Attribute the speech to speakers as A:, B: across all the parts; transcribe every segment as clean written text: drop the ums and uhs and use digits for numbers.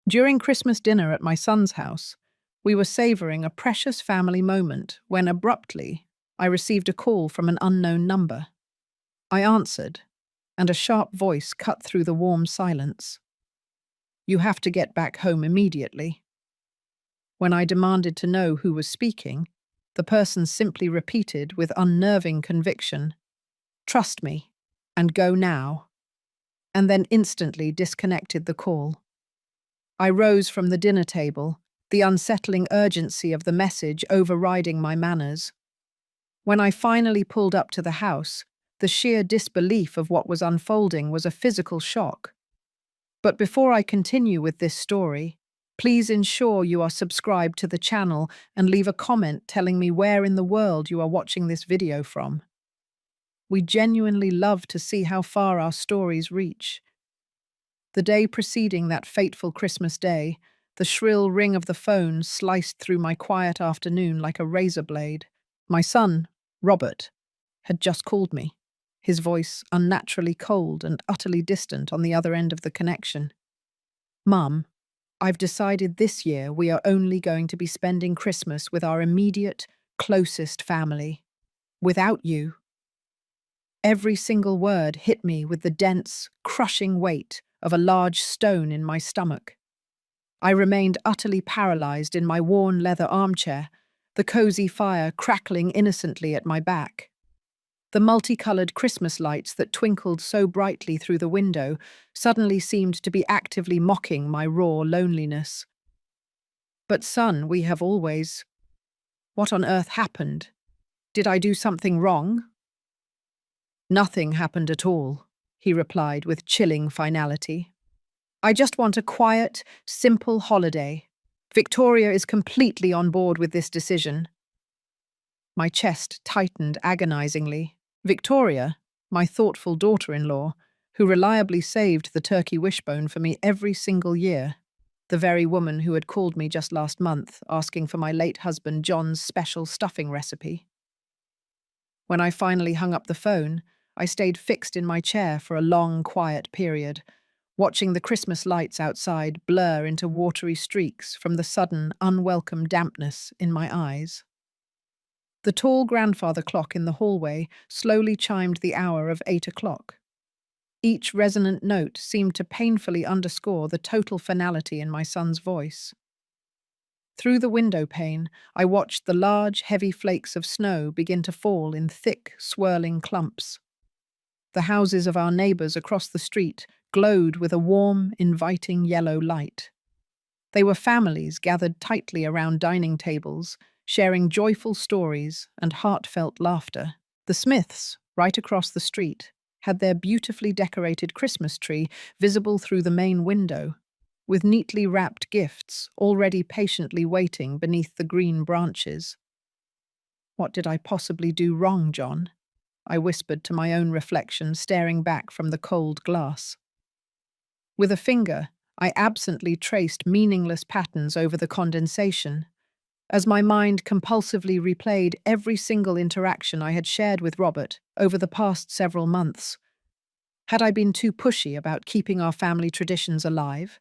A: During Christmas dinner at my son's house, we were savoring a precious family moment when abruptly I received a call from an unknown number. I answered, and a sharp voice cut through the warm silence. "You have to get back home immediately." When I demanded to know who was speaking, the person simply repeated with unnerving conviction, "Trust me, and go now," and then instantly disconnected the call. I rose from the dinner table, the unsettling urgency of the message overriding my manners. When I finally pulled up to the house, the sheer disbelief of what was unfolding was a physical shock. But before I continue with this story, please ensure you are subscribed to the channel and leave a comment telling me where in the world you are watching this video from. We genuinely love to see how far our stories reach. The day preceding that fateful Christmas day, the shrill ring of the phone sliced through my quiet afternoon like a razor blade. My son, Robert, had just called me, his voice unnaturally cold and utterly distant on the other end of the connection. "Mum, I've decided this year we are only going to be spending Christmas with our immediate, closest family. Without you." Every single word hit me with the dense, crushing weight of a large stone in my stomach. I remained utterly paralyzed in my worn leather armchair, the cozy fire crackling innocently at my back. The multicolored Christmas lights that twinkled so brightly through the window suddenly seemed to be actively mocking my raw loneliness. "But son, we have always—" What on earth happened? Did I do something wrong? "Nothing happened at all," he replied with chilling finality. "I just want a quiet, simple holiday. Victoria is completely on board with this decision." My chest tightened agonizingly. Victoria, my thoughtful daughter-in-law, who reliably saved the turkey wishbone for me every single year, the very woman who had called me just last month asking for my late husband John's special stuffing recipe. When I finally hung up the phone, I stayed fixed in my chair for a long, quiet period, watching the Christmas lights outside blur into watery streaks from the sudden, unwelcome dampness in my eyes. The tall grandfather clock in the hallway slowly chimed the hour of 8 o'clock. Each resonant note seemed to painfully underscore the total finality in my son's voice. Through the window pane, I watched the large, heavy flakes of snow begin to fall in thick, swirling clumps. The houses of our neighbors across the street glowed with a warm, inviting yellow light. They were families gathered tightly around dining tables, sharing joyful stories and heartfelt laughter. The Smiths, right across the street, had their beautifully decorated Christmas tree visible through the main window, with neatly wrapped gifts already patiently waiting beneath the green branches. "What did I possibly do wrong, John?" I whispered to my own reflection, staring back from the cold glass. With a finger, I absently traced meaningless patterns over the condensation, as my mind compulsively replayed every single interaction I had shared with Robert over the past several months. Had I been too pushy about keeping our family traditions alive?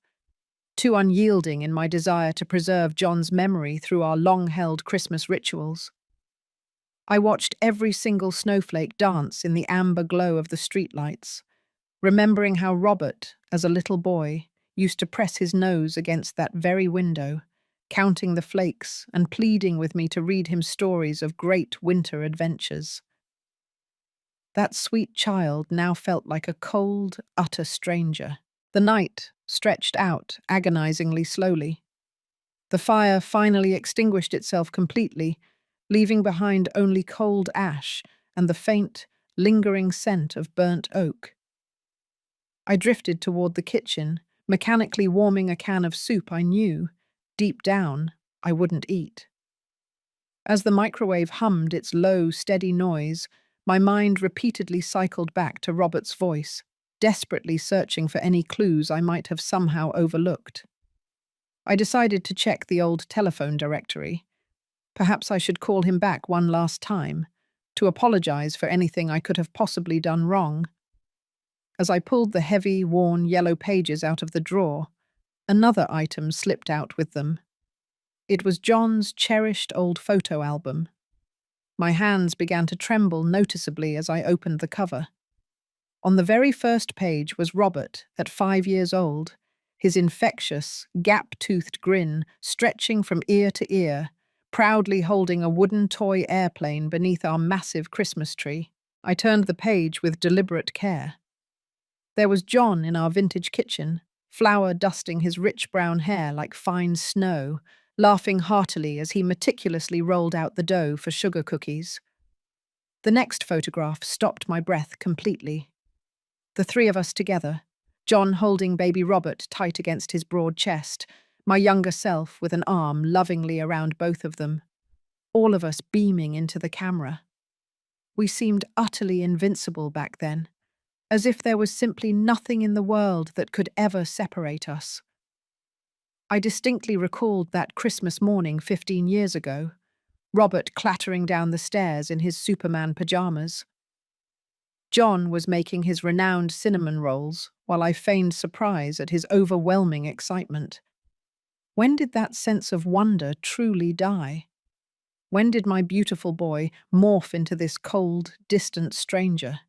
A: Too unyielding in my desire to preserve John's memory through our long-held Christmas rituals? I watched every single snowflake dance in the amber glow of the streetlights, remembering how Robert, as a little boy, used to press his nose against that very window, counting the flakes and pleading with me to read him stories of great winter adventures. That sweet child now felt like a cold, utter stranger. The night stretched out agonizingly slowly. The fire finally extinguished itself completely, leaving behind only cold ash and the faint, lingering scent of burnt oak. I drifted toward the kitchen, mechanically warming a can of soup I knew, deep down, I wouldn't eat. As the microwave hummed its low, steady noise, my mind repeatedly cycled back to Robert's voice, desperately searching for any clues I might have somehow overlooked. I decided to check the old telephone directory. Perhaps I should call him back one last time, to apologize for anything I could have possibly done wrong. As I pulled the heavy, worn yellow pages out of the drawer, Another item slipped out with them. It was John's cherished old photo album. My hands began to tremble noticeably as I opened the cover. On the very first page was Robert, at 5 years old, his infectious, gap-toothed grin stretching from ear to ear, proudly holding a wooden toy airplane beneath our massive Christmas tree. I turned the page with deliberate care. There was John in our vintage kitchen, flour dusting his rich brown hair like fine snow, laughing heartily as he meticulously rolled out the dough for sugar cookies. The next photograph stopped my breath completely. The three of us together, John holding baby Robert tight against his broad chest, my younger self with an arm lovingly around both of them, all of us beaming into the camera. We seemed utterly invincible back then, as if there was simply nothing in the world that could ever separate us. I distinctly recalled that Christmas morning 15 years ago, Robert clattering down the stairs in his Superman pajamas. John was making his renowned cinnamon rolls, while I feigned surprise at his overwhelming excitement. When did that sense of wonder truly die? When did my beautiful boy morph into this cold, distant stranger?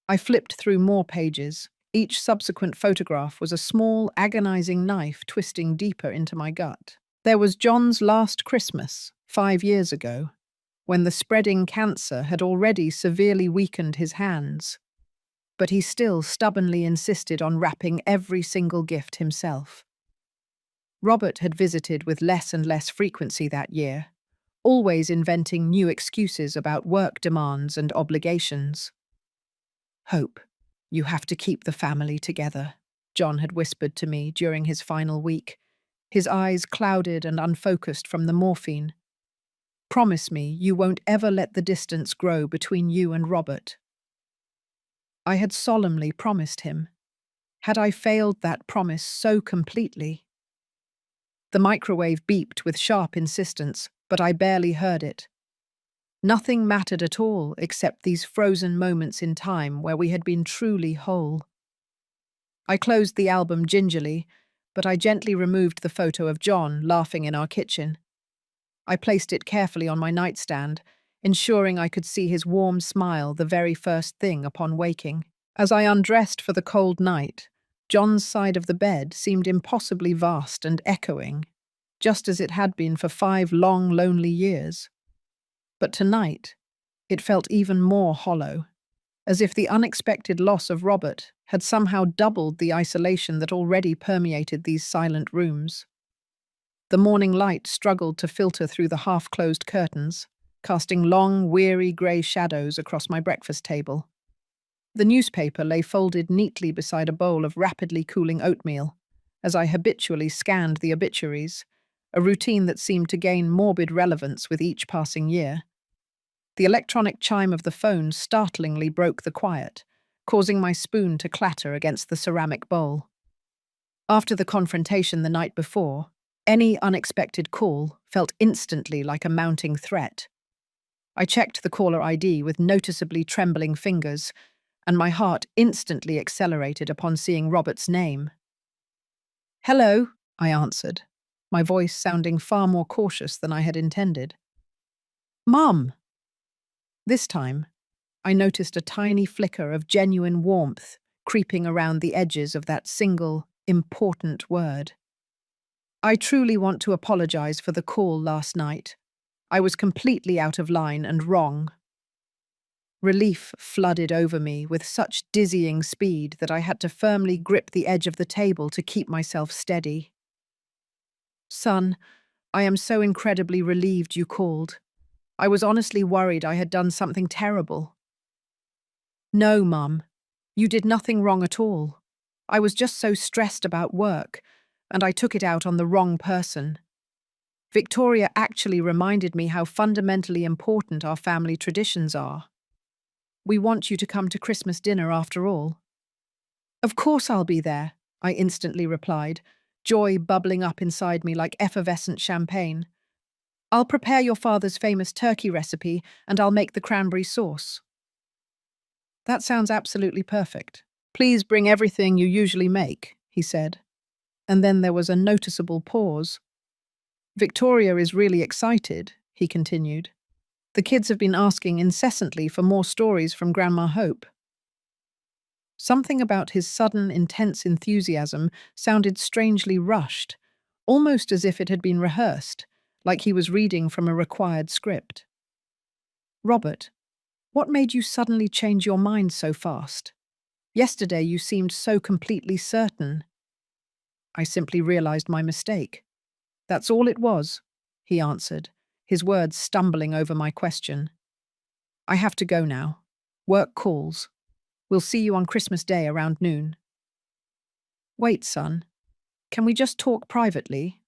A: I flipped through more pages. Each subsequent photograph was a small, agonizing knife twisting deeper into my gut. There was John's last Christmas, 5 years ago, when the spreading cancer had already severely weakened his hands. But he still stubbornly insisted on wrapping every single gift himself. Robert had visited with less and less frequency that year, always inventing new excuses about work demands and obligations. "Hope, you have to keep the family together," John had whispered to me during his final week, his eyes clouded and unfocused from the morphine. "Promise me you won't ever let the distance grow between you and Robert." I had solemnly promised him. Had I failed that promise so completely? The microwave beeped with sharp insistence, but I barely heard it. Nothing mattered at all except these frozen moments in time where we had been truly whole. I closed the album gingerly, but I gently removed the photo of John laughing in our kitchen. I placed it carefully on my nightstand, ensuring I could see his warm smile the very first thing upon waking. As I undressed for the cold night, John's side of the bed seemed impossibly vast and echoing, just as it had been for 5 long, lonely years. But tonight, it felt even more hollow, as if the unexpected loss of Robert had somehow doubled the isolation that already permeated these silent rooms. The morning light struggled to filter through the half-closed curtains, casting long, weary grey shadows across my breakfast table. The newspaper lay folded neatly beside a bowl of rapidly cooling oatmeal, as I habitually scanned the obituaries, a routine that seemed to gain morbid relevance with each passing year. The electronic chime of the phone startlingly broke the quiet, causing my spoon to clatter against the ceramic bowl. After the confrontation the night before, any unexpected call felt instantly like a mounting threat. I checked the caller ID with noticeably trembling fingers, and my heart instantly accelerated upon seeing Robert's name. "Hello," I answered, my voice sounding far more cautious than I had intended. "Mum!" This time, I noticed a tiny flicker of genuine warmth creeping around the edges of that single, important word. "I truly want to apologize for the call last night. I was completely out of line and wrong." Relief flooded over me with such dizzying speed that I had to firmly grip the edge of the table to keep myself steady. "Son, I am so incredibly relieved you called. I was honestly worried I had done something terrible." "No, Mum. You did nothing wrong at all. I was just so stressed about work, and I took it out on the wrong person. Victoria actually reminded me how fundamentally important our family traditions are. We want you to come to Christmas dinner after all." "Of course I'll be there," I instantly replied, joy bubbling up inside me like effervescent champagne. "I'll prepare your father's famous turkey recipe, and I'll make the cranberry sauce." "That sounds absolutely perfect. Please bring everything you usually make," he said. and then there was a noticeable pause. Victoria is really excited, he continued. The kids have been asking incessantly for more stories from Grandma Hope. Something about his sudden, intense enthusiasm sounded strangely rushed, almost as if it had been rehearsed, like he was reading from a required script. Robert, what made you suddenly change your mind so fast? Yesterday you seemed so completely certain. I simply realized my mistake. That's all it was, he answered, his words stumbling over my question. I have to go now. Work calls. We'll see you on Christmas Day around noon. Wait, son. Can we just talk privately?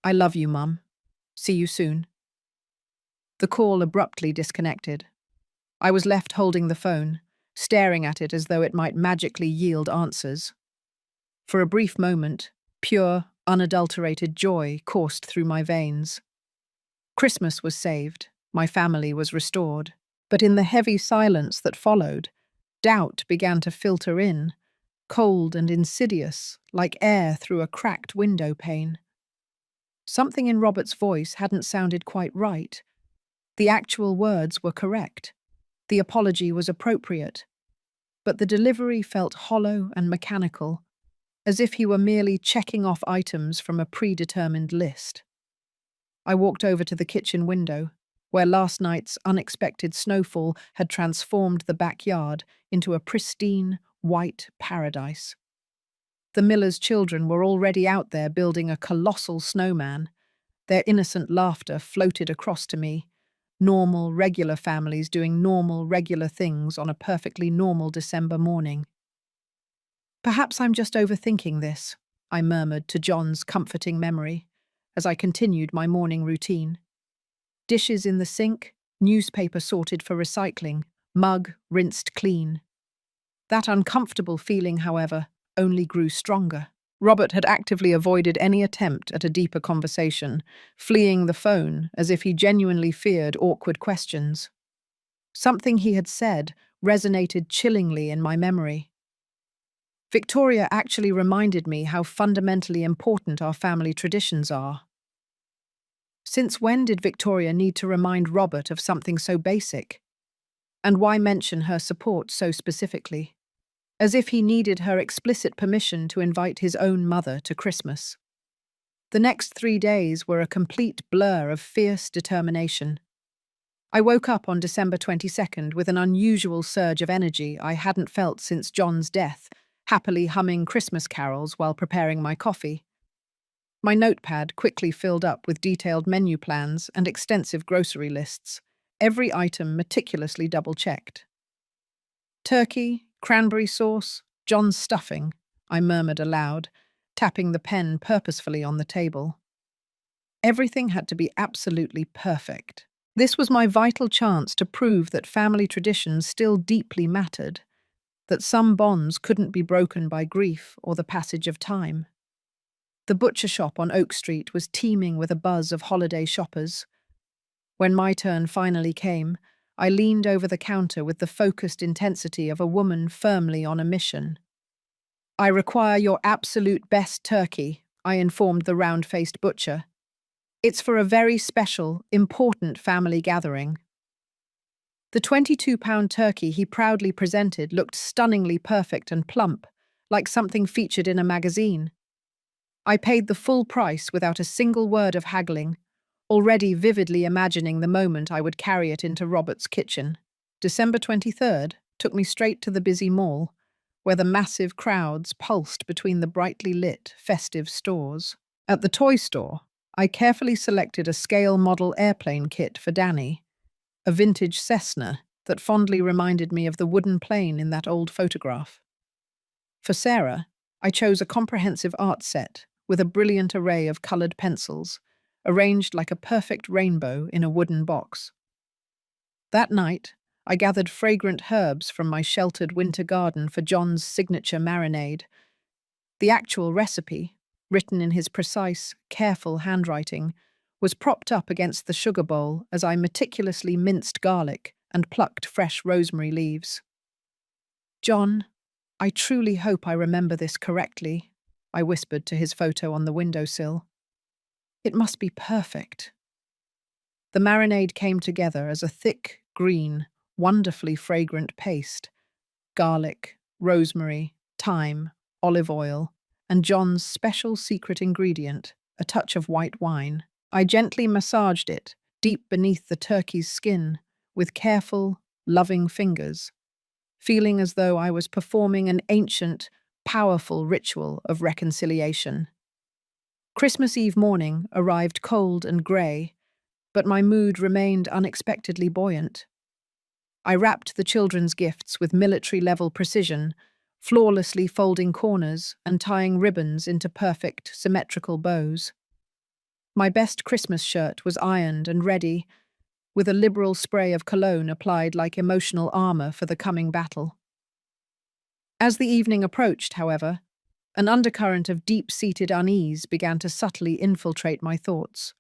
A: I love you, Mum. See you soon. The call abruptly disconnected. I was left holding the phone, staring at it as though it might magically yield answers. For a brief moment, pure, unadulterated joy coursed through my veins. Christmas was saved, my family was restored, but in the heavy silence that followed, doubt began to filter in, cold and insidious, like air through a cracked window pane. Something in Robert's voice hadn't sounded quite right. The actual words were correct. The apology was appropriate. But the delivery felt hollow and mechanical, as if he were merely checking off items from a predetermined list. I walked over to the kitchen window, where last night's unexpected snowfall had transformed the backyard into a pristine, white paradise. The miller's children were already out there building a colossal snowman. Their innocent laughter floated across to me. Normal, regular families doing normal, regular things on a perfectly normal December morning. Perhaps I'm just overthinking this, I murmured to John's comforting memory as I continued my morning routine. Dishes in the sink, newspaper sorted for recycling, mug rinsed clean. That uncomfortable feeling, however, only grew stronger. Robert had actively avoided any attempt at a deeper conversation, fleeing the phone as if he genuinely feared awkward questions. Something he had said resonated chillingly in my memory. Victoria actually reminded me how fundamentally important our family traditions are. Since when did Victoria need to remind Robert of something so basic? And why mention her support so specifically? As if he needed her explicit permission to invite his own mother to Christmas. The next 3 days were a complete blur of fierce determination. I woke up on December 22nd with an unusual surge of energy I hadn't felt since John's death, happily humming Christmas carols while preparing my coffee. My notepad quickly filled up with detailed menu plans and extensive grocery lists, every item meticulously double-checked. Turkey, cranberry sauce, John's stuffing, I murmured aloud, tapping the pen purposefully on the table. Everything had to be absolutely perfect. This was my vital chance to prove that family traditions still deeply mattered, that some bonds couldn't be broken by grief or the passage of time. The butcher shop on Oak Street was teeming with a buzz of holiday shoppers. When my turn finally came, I leaned over the counter with the focused intensity of a woman firmly on a mission. I require your absolute best turkey, I informed the round-faced butcher. It's for a very special, important family gathering. The 22-pound turkey he proudly presented looked stunningly perfect and plump, like something featured in a magazine. I paid the full price without a single word of haggling, already vividly imagining the moment I would carry it into Robert's kitchen. December 23rd took me straight to the busy mall, where the massive crowds pulsed between the brightly lit, festive stores. At the toy store, I carefully selected a scale model airplane kit for Danny, a vintage Cessna that fondly reminded me of the wooden plane in that old photograph. For Sarah, I chose a comprehensive art set with a brilliant array of coloured pencils, arranged like a perfect rainbow in a wooden box. That night, I gathered fragrant herbs from my sheltered winter garden for John's signature marinade. The actual recipe, written in his precise, careful handwriting, was propped up against the sugar bowl as I meticulously minced garlic and plucked fresh rosemary leaves. John, I truly hope I remember this correctly, I whispered to his photo on the windowsill. It must be perfect. The marinade came together as a thick, green, wonderfully fragrant paste. Garlic, rosemary, thyme, olive oil, and John's special secret ingredient, a touch of white wine. I gently massaged it, deep beneath the turkey's skin, with careful, loving fingers, feeling as though I was performing an ancient, powerful ritual of reconciliation. Christmas Eve morning arrived cold and grey, but my mood remained unexpectedly buoyant. I wrapped the children's gifts with military-level precision, flawlessly folding corners and tying ribbons into perfect, symmetrical bows. My best Christmas shirt was ironed and ready, with a liberal spray of cologne applied like emotional armor for the coming battle. As the evening approached, however, an undercurrent of deep-seated unease began to subtly infiltrate my thoughts.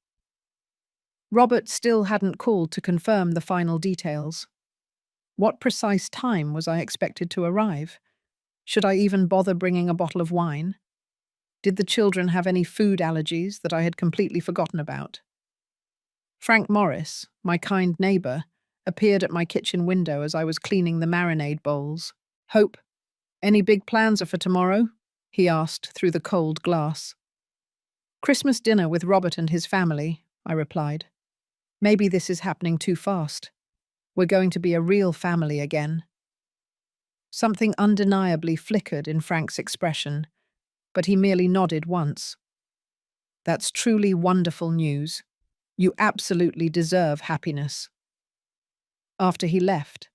A: Robert still hadn't called to confirm the final details. What precise time was I expected to arrive? Should I even bother bringing a bottle of wine? Did the children have any food allergies that I had completely forgotten about? Frank Morris, my kind neighbour, appeared at my kitchen window as I was cleaning the marinade bowls. "Hope, any big plans for tomorrow?" he asked through the cold glass. "Christmas dinner with Robert and his family," I replied. "Maybe this is happening too fast. We're going to be a real family again." Something undeniably flickered in Frank's expression, but he merely nodded once. "That's truly wonderful news. You absolutely deserve happiness." After he left,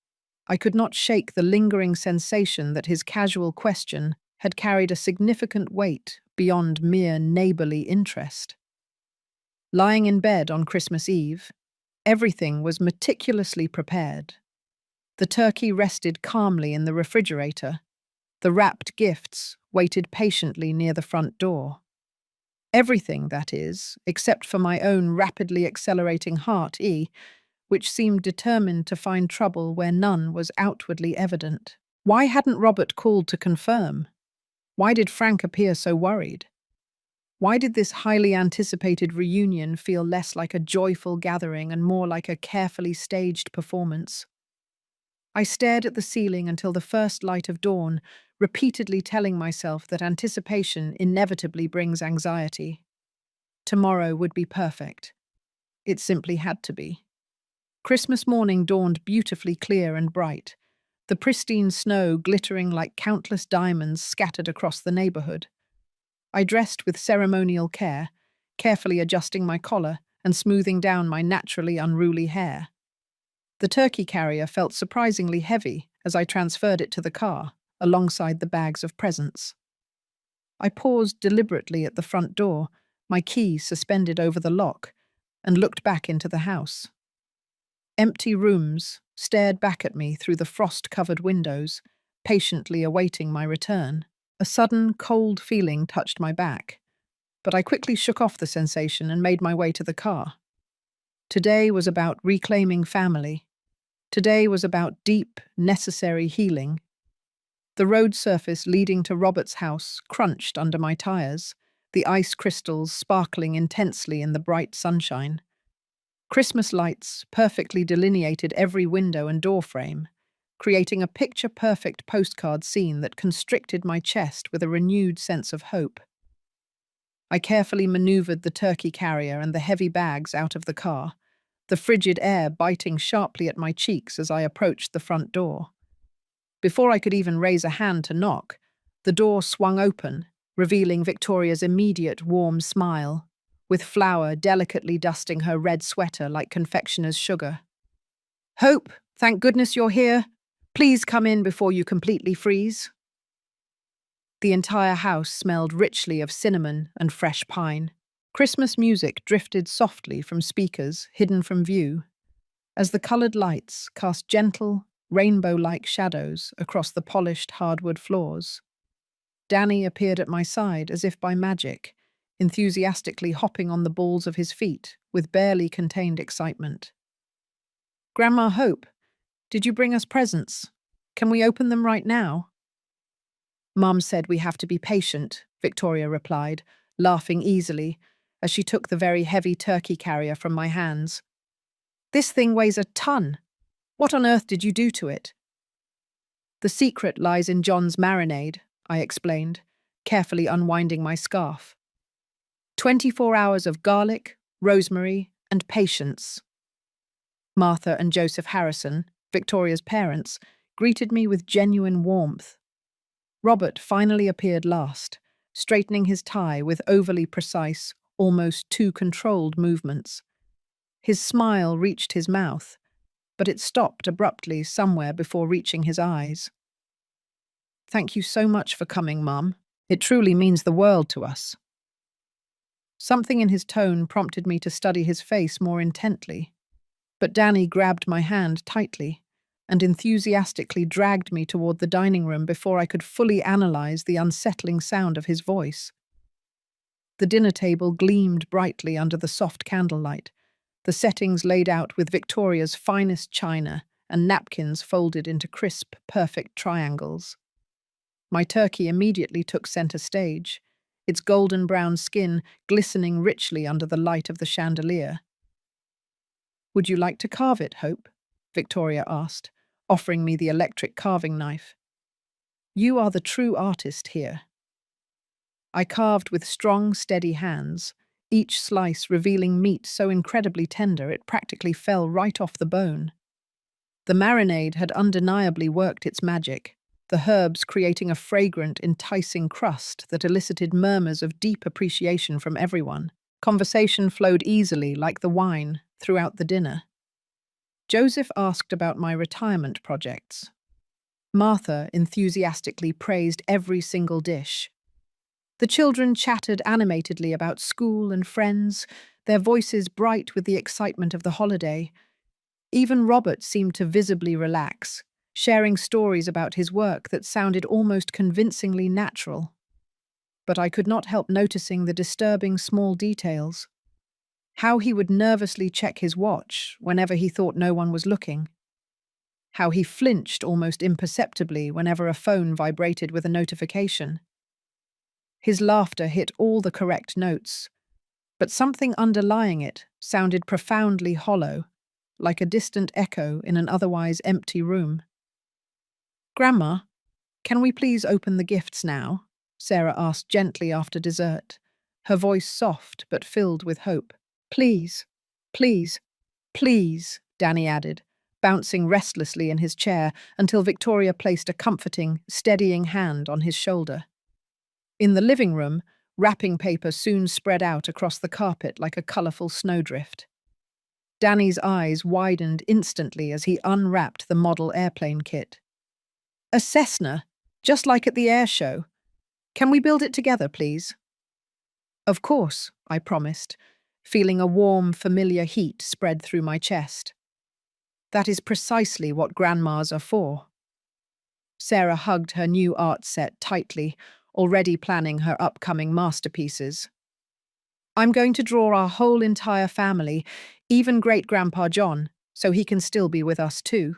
A: I could not shake the lingering sensation that his casual question had carried a significant weight beyond mere neighbourly interest. Lying in bed on Christmas Eve, everything was meticulously prepared. The turkey rested calmly in the refrigerator. The wrapped gifts waited patiently near the front door. Everything, that is, except for my own rapidly accelerating heart, which seemed determined to find trouble where none was outwardly evident. Why hadn't Robert called to confirm? Why did Frank appear so worried? Why did this highly anticipated reunion feel less like a joyful gathering and more like a carefully staged performance? I stared at the ceiling until the first light of dawn, repeatedly telling myself that anticipation inevitably brings anxiety. Tomorrow would be perfect. It simply had to be. Christmas morning dawned beautifully clear and bright, the pristine snow glittering like countless diamonds scattered across the neighborhood. I dressed with ceremonial care, carefully adjusting my collar and smoothing down my naturally unruly hair. The turkey carrier felt surprisingly heavy as I transferred it to the car, alongside the bags of presents. I paused deliberately at the front door, my key suspended over the lock, and looked back into the house. Empty rooms stared back at me through the frost-covered windows, patiently awaiting my return. A sudden, cold feeling touched my back, but I quickly shook off the sensation and made my way to the car. Today was about reclaiming family. Today was about deep, necessary healing. The road surface leading to Robert's house crunched under my tires, the ice crystals sparkling intensely in the bright sunshine. Christmas lights perfectly delineated every window and door frame, creating a picture-perfect postcard scene that constricted my chest with a renewed sense of hope. I carefully maneuvered the turkey carrier and the heavy bags out of the car, the frigid air biting sharply at my cheeks as I approached the front door. Before I could even raise a hand to knock, the door swung open, revealing Victoria's immediate warm smile, with flour delicately dusting her red sweater like confectioner's sugar. "Hope, thank goodness you're here. Please come in before you completely freeze." The entire house smelled richly of cinnamon and fresh pine. Christmas music drifted softly from speakers hidden from view, as the coloured lights cast gentle, rainbow-like shadows across the polished hardwood floors. Danny appeared at my side as if by magic, enthusiastically hopping on the balls of his feet with barely contained excitement. "Grandma Hope, did you bring us presents? Can we open them right now?" "Mum said we have to be patient," Victoria replied, laughing easily, as she took the very heavy turkey carrier from my hands. This thing weighs a ton. What on earth did you do to it? The secret lies in John's marinade, I explained, carefully unwinding my scarf. 24 hours of garlic, rosemary, and patience. Martha and Joseph Harrison, Victoria's parents, greeted me with genuine warmth. Robert finally appeared last, straightening his tie with overly precise, almost too controlled movements. His smile reached his mouth, but it stopped abruptly somewhere before reaching his eyes. Thank you so much for coming, Mum. It truly means the world to us. Something in his tone prompted me to study his face more intently, but Danny grabbed my hand tightly and enthusiastically dragged me toward the dining room before I could fully analyze the unsettling sound of his voice. The dinner table gleamed brightly under the soft candlelight, the settings laid out with Victoria's finest china and napkins folded into crisp, perfect triangles. My turkey immediately took center stage, its golden brown skin glistening richly under the light of the chandelier. Would you like to carve it, Hope? Victoria asked, offering me the electric carving knife. You are the true artist here. I carved with strong, steady hands, each slice revealing meat so incredibly tender it practically fell right off the bone. The marinade had undeniably worked its magic, the herbs creating a fragrant, enticing crust that elicited murmurs of deep appreciation from everyone. Conversation flowed easily, like the wine, throughout the dinner. Joseph asked about my retirement projects. Martha enthusiastically praised every single dish. The children chattered animatedly about school and friends, their voices bright with the excitement of the holiday. Even Robert seemed to visibly relax, sharing stories about his work that sounded almost convincingly natural. But I could not help noticing the disturbing small details. How he would nervously check his watch whenever he thought no one was looking. How he flinched almost imperceptibly whenever a phone vibrated with a notification. His laughter hit all the correct notes, but something underlying it sounded profoundly hollow, like a distant echo in an otherwise empty room. Grandma, can we please open the gifts now? Sarah asked gently after dessert, her voice soft but filled with hope. Please, please, please, Danny added, bouncing restlessly in his chair until Victoria placed a comforting, steadying hand on his shoulder. In the living room, wrapping paper soon spread out across the carpet like a colourful snowdrift. Danny's eyes widened instantly as he unwrapped the model airplane kit. A Cessna, just like at the air show. Can we build it together, please? Of course, I promised, feeling a warm, familiar heat spread through my chest. That is precisely what grandmas are for. Sarah hugged her new art set tightly, already planning her upcoming masterpieces. I'm going to draw our whole entire family, even great-grandpa John, so he can still be with us too.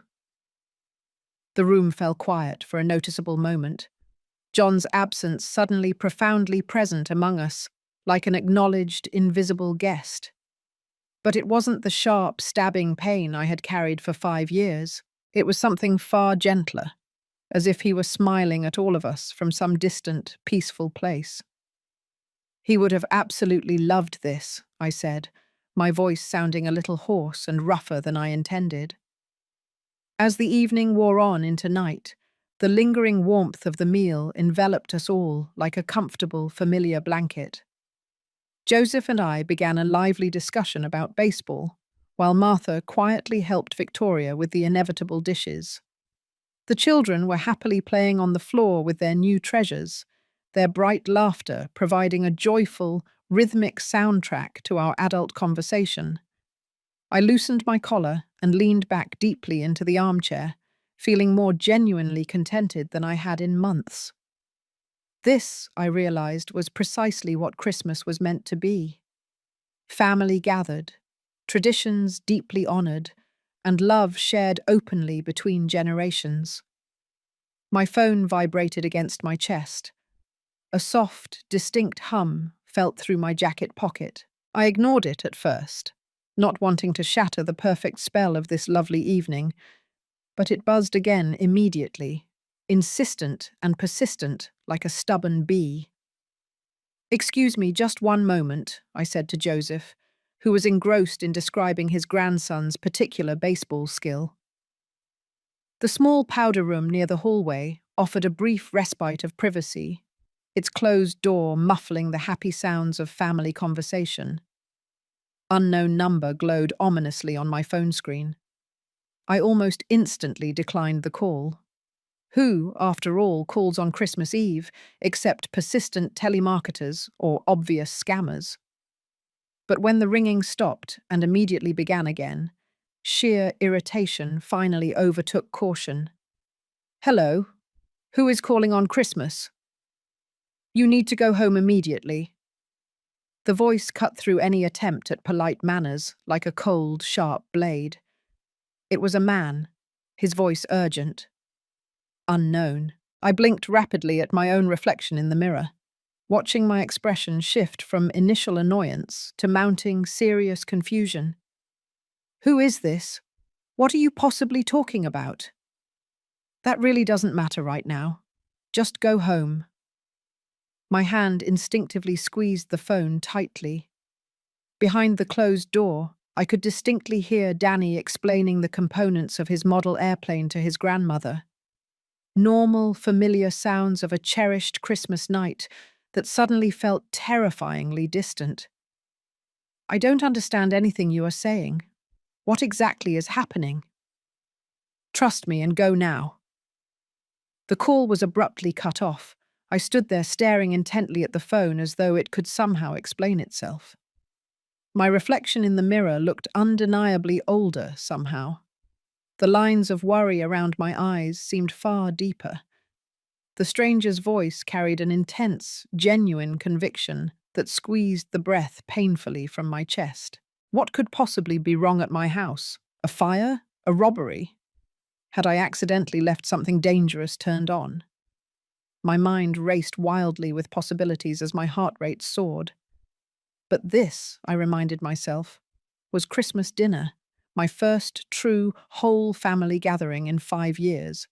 A: The room fell quiet for a noticeable moment, John's absence suddenly profoundly present among us, like an acknowledged, invisible guest. But it wasn't the sharp, stabbing pain I had carried for 5 years. It was something far gentler, as if he were smiling at all of us from some distant, peaceful place. He would have absolutely loved this, I said, my voice sounding a little hoarse and rougher than I intended. As the evening wore on into night, the lingering warmth of the meal enveloped us all like a comfortable, familiar blanket. Joseph and I began a lively discussion about baseball, while Martha quietly helped Victoria with the inevitable dishes. The children were happily playing on the floor with their new treasures, their bright laughter providing a joyful, rhythmic soundtrack to our adult conversation. I loosened my collar and leaned back deeply into the armchair, feeling more genuinely contented than I had in months. This, I realized, was precisely what Christmas was meant to be. Family gathered, traditions deeply honored, and love shared openly between generations. My phone vibrated against my chest. A soft, distinct hum felt through my jacket pocket. I ignored it at first, not wanting to shatter the perfect spell of this lovely evening, but it buzzed again immediately, insistent and persistent like a stubborn bee. "Excuse me, just one moment," I said to Joseph, who was engrossed in describing his grandson's particular baseball skill. The small powder room near the hallway offered a brief respite of privacy, its closed door muffling the happy sounds of family conversation. Unknown number glowed ominously on my phone screen. I almost instantly declined the call. Who, after all, calls on Christmas Eve except persistent telemarketers or obvious scammers? But when the ringing stopped and immediately began again, sheer irritation finally overtook caution. "Hello? Who is calling on Christmas?" "You need to go home immediately." The voice cut through any attempt at polite manners like a cold, sharp blade. It was a man, his voice urgent. Unknown. I blinked rapidly at my own reflection in the mirror, watching my expression shift from initial annoyance to mounting serious confusion. "Who is this? What are you possibly talking about?" "That really doesn't matter right now. Just go home." My hand instinctively squeezed the phone tightly. Behind the closed door, I could distinctly hear Danny explaining the components of his model airplane to his grandmother. Normal, familiar sounds of a cherished Christmas night that suddenly felt terrifyingly distant. "I don't understand anything you are saying. What exactly is happening?" "Trust me and go now." The call was abruptly cut off. I stood there staring intently at the phone as though it could somehow explain itself. My reflection in the mirror looked undeniably older somehow. The lines of worry around my eyes seemed far deeper. The stranger's voice carried an intense, genuine conviction that squeezed the breath painfully from my chest. What could possibly be wrong at my house? A fire? A robbery? Had I accidentally left something dangerous turned on? My mind raced wildly with possibilities as my heart rate soared. But this, I reminded myself, was Christmas dinner, my first true whole family gathering in 5 years.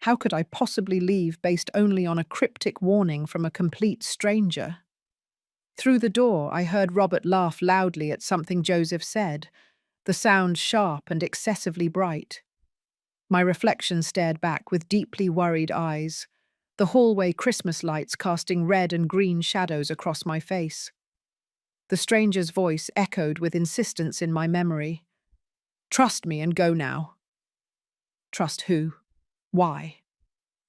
A: How could I possibly leave based only on a cryptic warning from a complete stranger? Through the door, I heard Robert laugh loudly at something Joseph said, the sound sharp and excessively bright. My reflection stared back with deeply worried eyes, the hallway Christmas lights casting red and green shadows across my face. The stranger's voice echoed with insistence in my memory. "Trust me and go now." Trust who? Why?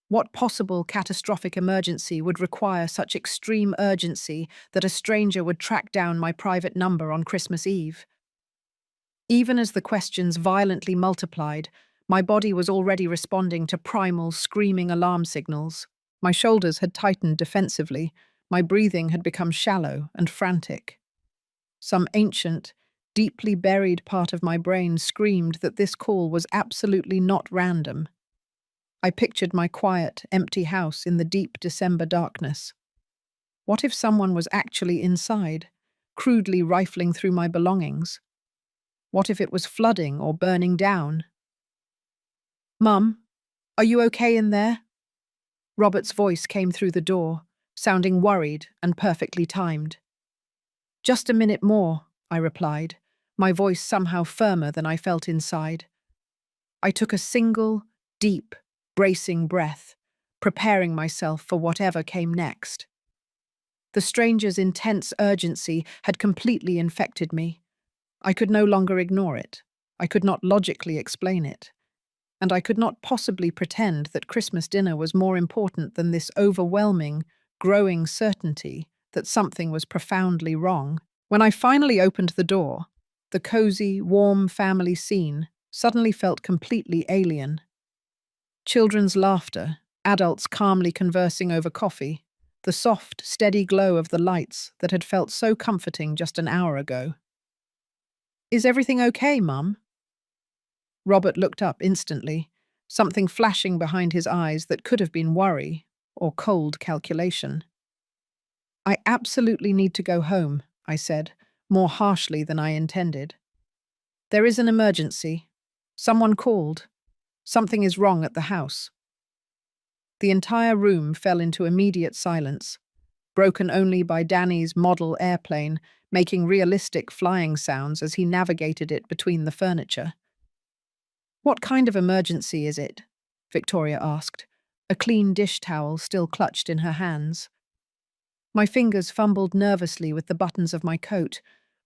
A: What possible catastrophic emergency would require such extreme urgency that a stranger would track down my private number on Christmas Eve? Even as the questions violently multiplied, my body was already responding to primal, screaming alarm signals. My shoulders had tightened defensively, my breathing had become shallow and frantic. Some ancient, deeply buried part of my brain screamed that this call was absolutely not random. I pictured my quiet, empty house in the deep December darkness. What if someone was actually inside, crudely rifling through my belongings? What if it was flooding or burning down? "Mum, are you okay in there?" Robert's voice came through the door, sounding worried and perfectly timed. "Just a minute more," I replied, my voice somehow firmer than I felt inside. I took a single, deep, bracing breath, preparing myself for whatever came next. The stranger's intense urgency had completely infected me. I could no longer ignore it. I could not logically explain it. And I could not possibly pretend that Christmas dinner was more important than this overwhelming, growing certainty that something was profoundly wrong. When I finally opened the door, the cozy, warm family scene suddenly felt completely alien. Children's laughter, adults calmly conversing over coffee, the soft, steady glow of the lights that had felt so comforting just an hour ago. "Is everything okay, Mum?" Robert looked up instantly, something flashing behind his eyes that could have been worry or cold calculation. I absolutely need to go home, I said, more harshly than I intended. There is an emergency. Someone called. Something is wrong at the house. The entire room fell into immediate silence, broken only by Danny's model airplane making realistic flying sounds as he navigated it between the furniture. What kind of emergency is it? Victoria asked, a clean dish towel still clutched in her hands. My fingers fumbled nervously with the buttons of my coat,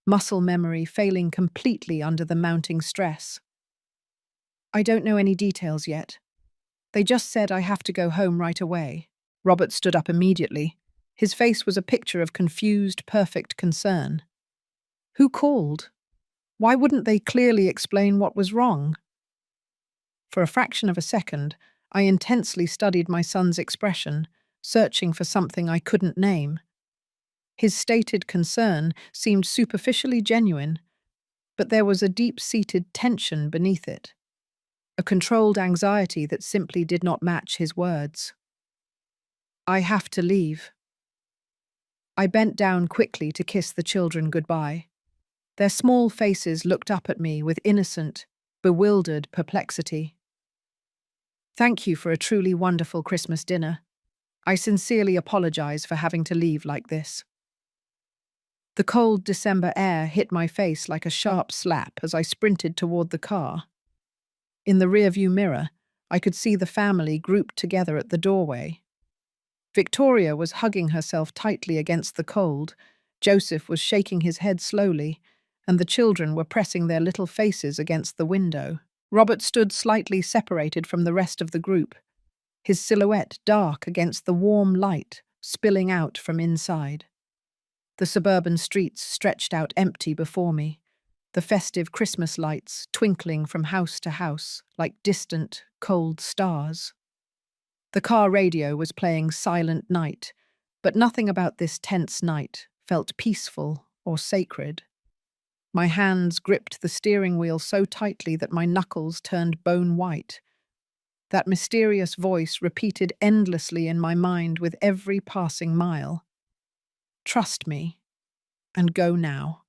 A: muscle memory failing completely under the mounting stress. I don't know any details yet. They just said I have to go home right away. Robert stood up immediately. His face was a picture of confused, perfect concern. Who called? Why wouldn't they clearly explain what was wrong? For a fraction of a second, I intensely studied my son's expression, searching for something I couldn't name. His stated concern seemed superficially genuine, but there was a deep-seated tension beneath it, a controlled anxiety that simply did not match his words. I have to leave. I bent down quickly to kiss the children goodbye. Their small faces looked up at me with innocent, bewildered perplexity. Thank you for a truly wonderful Christmas dinner. I sincerely apologize for having to leave like this. The cold December air hit my face like a sharp slap as I sprinted toward the car. In the rearview mirror, I could see the family grouped together at the doorway. Victoria was hugging herself tightly against the cold, Joseph was shaking his head slowly, and the children were pressing their little faces against the window. Robert stood slightly separated from the rest of the group, his silhouette dark against the warm light spilling out from inside. The suburban streets stretched out empty before me, the festive Christmas lights twinkling from house to house like distant, cold stars. The car radio was playing Silent Night, but nothing about this tense night felt peaceful or sacred. My hands gripped the steering wheel so tightly that my knuckles turned bone white. That mysterious voice repeated endlessly in my mind with every passing mile. Trust me, and go now.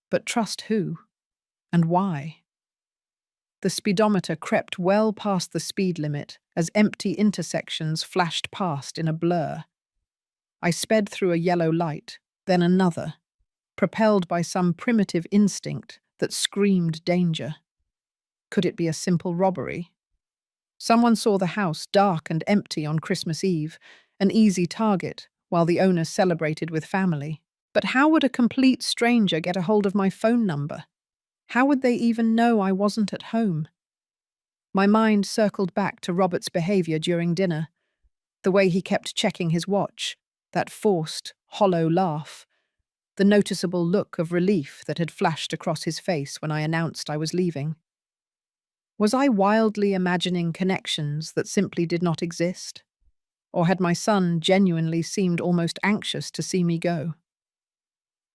A: But trust who? And why? The speedometer crept well past the speed limit as empty intersections flashed past in a blur. I sped through a yellow light, then another, propelled by some primitive instinct that screamed danger. Could it be a simple robbery? Someone saw the house dark and empty on Christmas Eve, an easy target, while the owner celebrated with family. But how would a complete stranger get a hold of my phone number? How would they even know I wasn't at home? My mind circled back to Robert's behavior during dinner, the way he kept checking his watch, that forced, hollow laugh, the noticeable look of relief that had flashed across his face when I announced I was leaving. Was I wildly imagining connections that simply did not exist? Or had my son genuinely seemed almost anxious to see me go?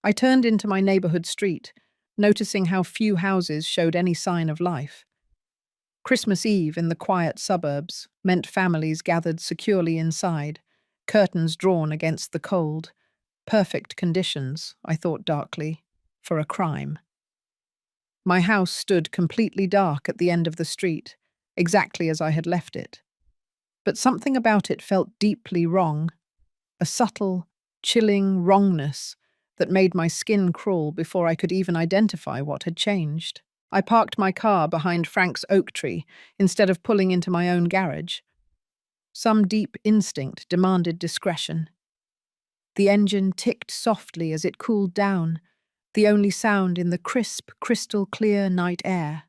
A: I turned into my neighborhood street, noticing how few houses showed any sign of life. Christmas Eve in the quiet suburbs meant families gathered securely inside, curtains drawn against the cold. Perfect conditions, I thought darkly, for a crime. My house stood completely dark at the end of the street, exactly as I had left it. But something about it felt deeply wrong, a subtle, chilling wrongness that made my skin crawl before I could even identify what had changed. I parked my car behind Frank's oak tree instead of pulling into my own garage. Some deep instinct demanded discretion. The engine ticked softly as it cooled down, the only sound in the crisp, crystal-clear night air.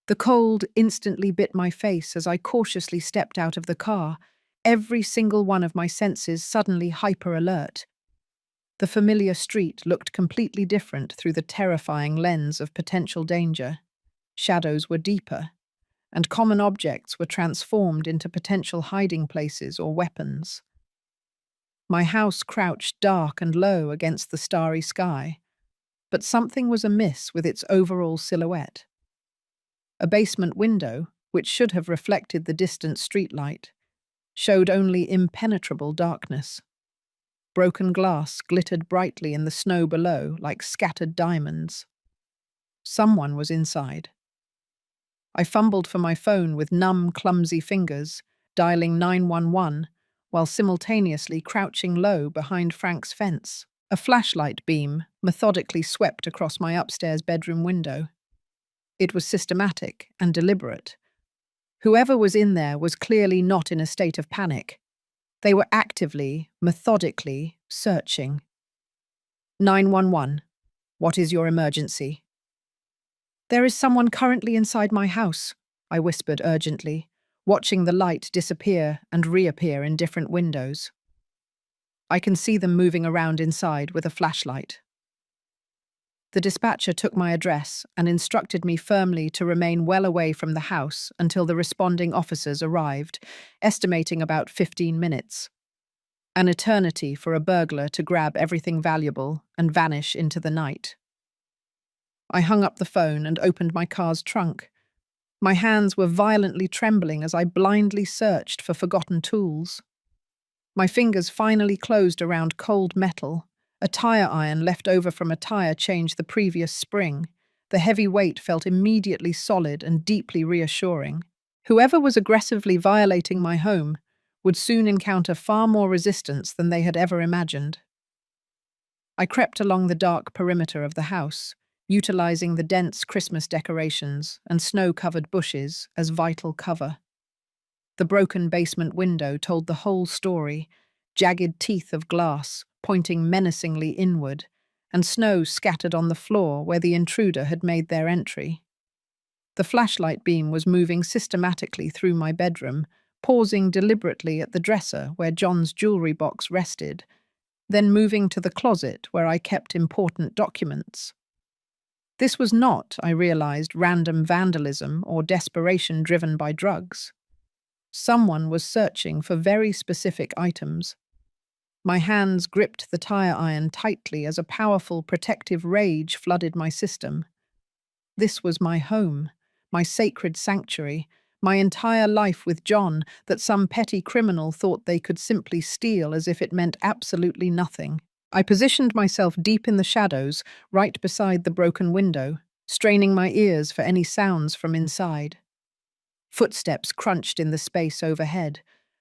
A: The cold instantly bit my face as I cautiously stepped out of the car, every single one of my senses suddenly hyper-alert. The familiar street looked completely different through the terrifying lens of potential danger. Shadows were deeper, and common objects were transformed into potential hiding places or weapons. My house crouched dark and low against the starry sky, but something was amiss with its overall silhouette. A basement window, which should have reflected the distant streetlight, showed only impenetrable darkness. Broken glass glittered brightly in the snow below like scattered diamonds. Someone was inside. I fumbled for my phone with numb, clumsy fingers, dialing 911, while simultaneously crouching low behind Frank's fence. A flashlight beam methodically swept across my upstairs bedroom window. It was systematic and deliberate. Whoever was in there was clearly not in a state of panic. They were actively, methodically searching. 911. What is your emergency? There is someone currently inside my house, I whispered urgently, watching the light disappear and reappear in different windows. I can see them moving around inside with a flashlight. The dispatcher took my address and instructed me firmly to remain well away from the house until the responding officers arrived, estimating about 15 minutes. An eternity for a burglar to grab everything valuable and vanish into the night. I hung up the phone and opened my car's trunk. My hands were violently trembling as I blindly searched for forgotten tools. My fingers finally closed around cold metal. A tire iron left over from a tire change the previous spring. The heavy weight felt immediately solid and deeply reassuring. Whoever was aggressively violating my home would soon encounter far more resistance than they had ever imagined. I crept along the dark perimeter of the house, utilizing the dense Christmas decorations and snow-covered bushes as vital cover. The broken basement window told the whole story, jagged teeth of glass pointing menacingly inward, and snow scattered on the floor where the intruder had made their entry. The flashlight beam was moving systematically through my bedroom, pausing deliberately at the dresser where John's jewelry box rested, then moving to the closet where I kept important documents. This was not, I realized, random vandalism or desperation driven by drugs. Someone was searching for very specific items. My hands gripped the tire iron tightly as a powerful protective rage flooded my system. This was my home, my sacred sanctuary, my entire life with John that some petty criminal thought they could simply steal as if it meant absolutely nothing. I positioned myself deep in the shadows, right beside the broken window, straining my ears for any sounds from inside. Footsteps crunched in the space overhead,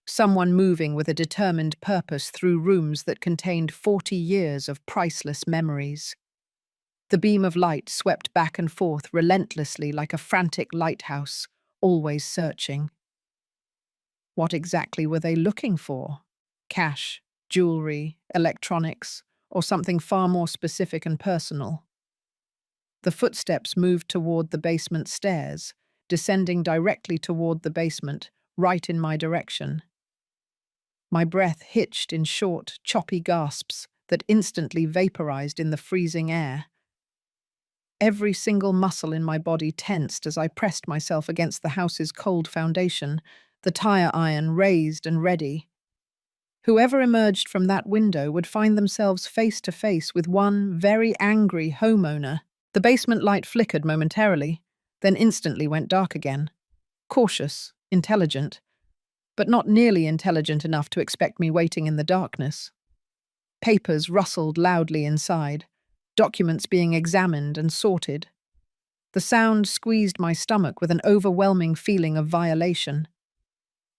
A: someone moving with a determined purpose through rooms that contained 40 years of priceless memories. The beam of light swept back and forth relentlessly like a frantic lighthouse, always searching. What exactly were they looking for? Cash, jewelry, electronics, or something far more specific and personal? The footsteps moved toward the basement stairs, descending directly toward the basement, right in my direction. My breath hitched in short, choppy gasps that instantly vaporized in the freezing air. Every single muscle in my body tensed as I pressed myself against the house's cold foundation, the tire iron raised and ready. Whoever emerged from that window would find themselves face to face with one very angry homeowner. The basement light flickered momentarily, then instantly went dark again. Cautious, intelligent, but not nearly intelligent enough to expect me waiting in the darkness. Papers rustled loudly inside, documents being examined and sorted. The sound squeezed my stomach with an overwhelming feeling of violation.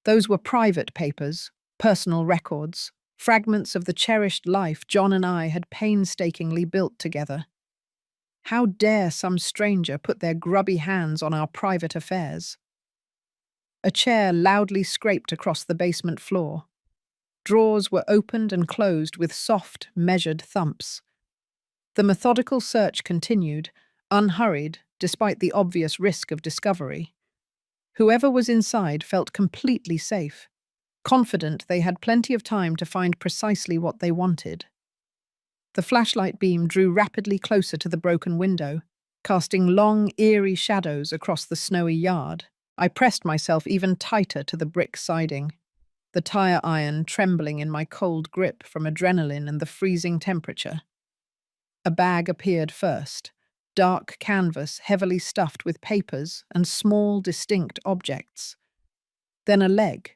A: Those were private papers, personal records, fragments of the cherished life John and I had painstakingly built together. How dare some stranger put their grubby hands on our private affairs? A chair loudly scraped across the basement floor. Drawers were opened and closed with soft, measured thumps. The methodical search continued, unhurried, despite the obvious risk of discovery. Whoever was inside felt completely safe, confident they had plenty of time to find precisely what they wanted. The flashlight beam drew rapidly closer to the broken window, casting long, eerie shadows across the snowy yard. I pressed myself even tighter to the brick siding, the tire iron trembling in my cold grip from adrenaline and the freezing temperature. A bag appeared first, dark canvas heavily stuffed with papers and small, distinct objects. Then a leg,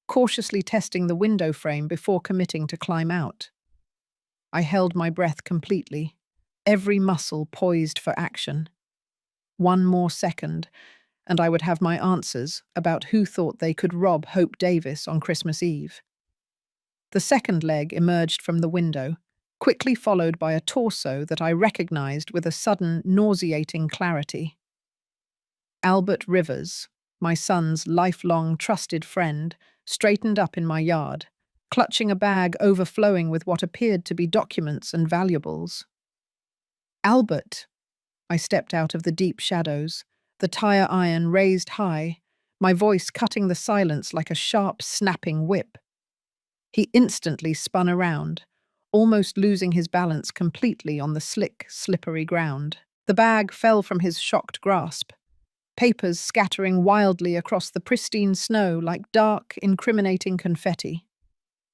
A: cautiously testing the window frame before committing to climb out. I held my breath completely, every muscle poised for action. One more second, and I would have my answers about who thought they could rob Hope Davis on Christmas Eve. The second leg emerged from the window, quickly followed by a torso that I recognized with a sudden, nauseating clarity. Albert Rivers, my son's lifelong trusted friend, straightened up in my yard, clutching a bag overflowing with what appeared to be documents and valuables. Albert! I stepped out of the deep shadows, the tire iron raised high, my voice cutting the silence like a sharp, snapping whip. He instantly spun around, almost losing his balance completely on the slick, slippery ground. The bag fell from his shocked grasp, papers scattering wildly across the pristine snow like dark, incriminating confetti.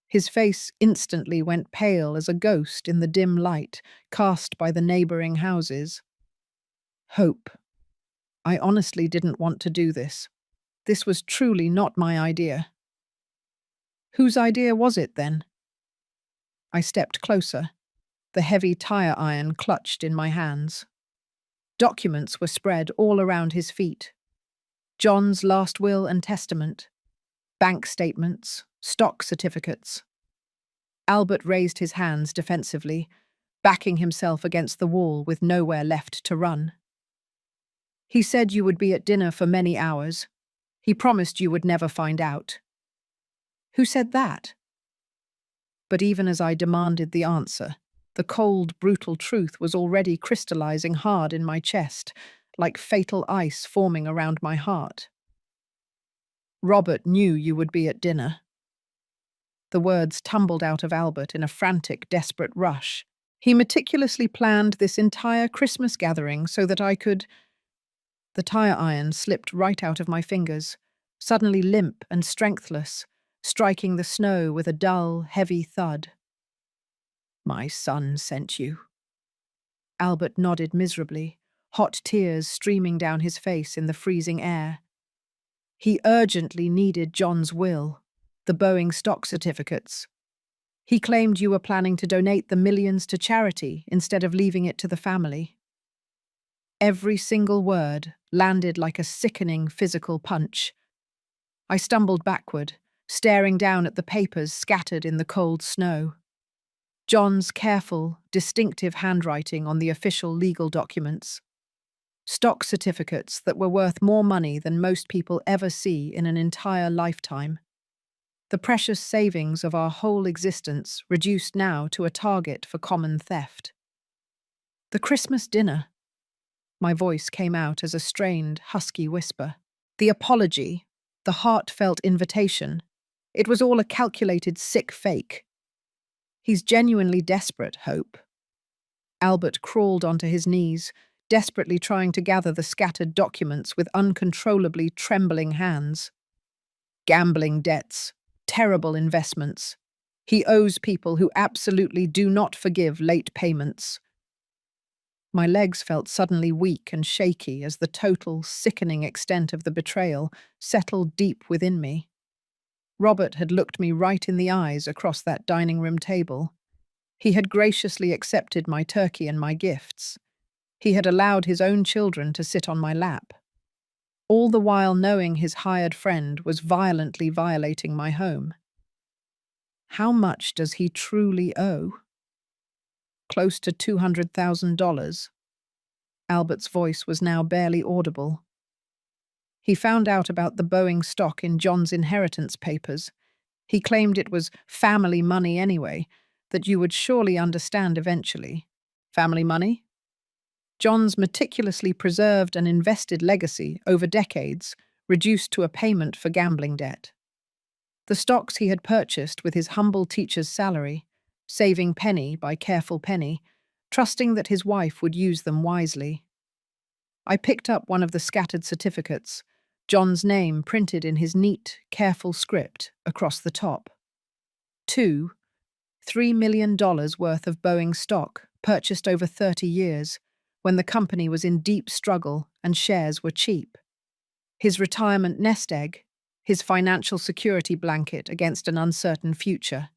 A: His face instantly went pale as a ghost in the dim light cast by the neighboring houses. Hope. I honestly didn't want to do this. This was truly not my idea. Whose idea was it, then? I stepped closer, the heavy tire iron clutched in my hands. Documents were spread all around his feet. John's last will and testament, bank statements, stock certificates. Albert raised his hands defensively, backing himself against the wall with nowhere left to run. He said you would be at dinner for many hours. He promised you would never find out. Who said that? But even as I demanded the answer, the cold, brutal truth was already crystallizing hard in my chest, like fatal ice forming around my heart. Robert knew you would be at dinner. The words tumbled out of Albert in a frantic, desperate rush. He meticulously planned this entire Christmas gathering so that I could— The tire iron slipped right out of my fingers, suddenly limp and strengthless, striking the snow with a dull, heavy thud. My son sent you. Albert nodded miserably, hot tears streaming down his face in the freezing air. He urgently needed John's will, the Boeing stock certificates. He claimed you were planning to donate the millions to charity instead of leaving it to the family. Every single word landed like a sickening physical punch. I stumbled backward, staring down at the papers scattered in the cold snow. John's careful, distinctive handwriting on the official legal documents. Stock certificates that were worth more money than most people ever see in an entire lifetime. The precious savings of our whole existence reduced now to a target for common theft. The Christmas dinner. My voice came out as a strained, husky whisper. The apology, the heartfelt invitation, it was all a calculated, sick fake. He's genuinely desperate, Hope. Albert crawled onto his knees, desperately trying to gather the scattered documents with uncontrollably trembling hands. Gambling debts, terrible investments. He owes people who absolutely do not forgive late payments. My legs felt suddenly weak and shaky as the total, sickening extent of the betrayal settled deep within me. Robert had looked me right in the eyes across that dining room table. He had graciously accepted my turkey and my gifts. He had allowed his own children to sit on my lap, all the while knowing his hired friend was violently violating my home. How much does he truly owe? Close to $200,000. Albert's voice was now barely audible. He found out about the Boeing stock in John's inheritance papers. He claimed it was family money anyway, that you would surely understand eventually. Family money? John's meticulously preserved and invested legacy over decades, reduced to a payment for gambling debt. The stocks he had purchased with his humble teacher's salary, saving penny by careful penny, trusting that his wife would use them wisely. I picked up one of the scattered certificates, John's name printed in his neat, careful script across the top. $3 million worth of Boeing stock, purchased over 30 years, when the company was in deep struggle and shares were cheap. His retirement nest egg, his financial security blanket against an uncertain future.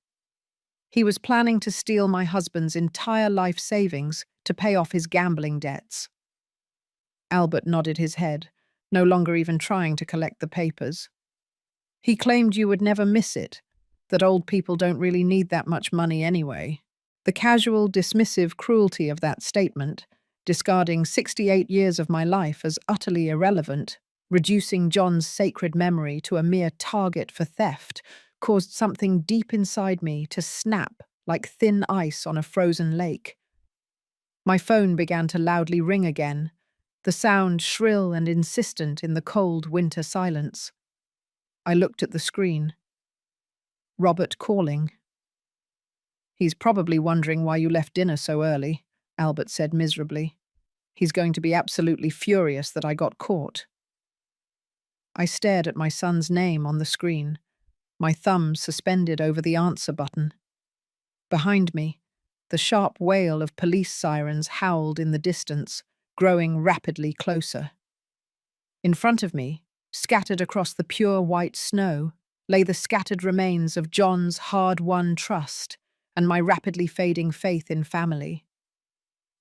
A: He was planning to steal my husband's entire life savings to pay off his gambling debts. Albert nodded his head, no longer even trying to collect the papers. He claimed you would never miss it, that old people don't really need that much money anyway. The casual, dismissive cruelty of that statement, discarding 68 years of my life as utterly irrelevant, reducing John's sacred memory to a mere target for theft, caused something deep inside me to snap like thin ice on a frozen lake. My phone began to loudly ring again, the sound shrill and insistent in the cold winter silence. I looked at the screen. Robert calling. "He's probably wondering why you left dinner so early," Albert said miserably. "He's going to be absolutely furious that I got caught." I stared at my son's name on the screen, my thumb suspended over the answer button. Behind me, the sharp wail of police sirens howled in the distance, growing rapidly closer. In front of me, scattered across the pure white snow, lay the scattered remains of John's hard-won trust and my rapidly fading faith in family.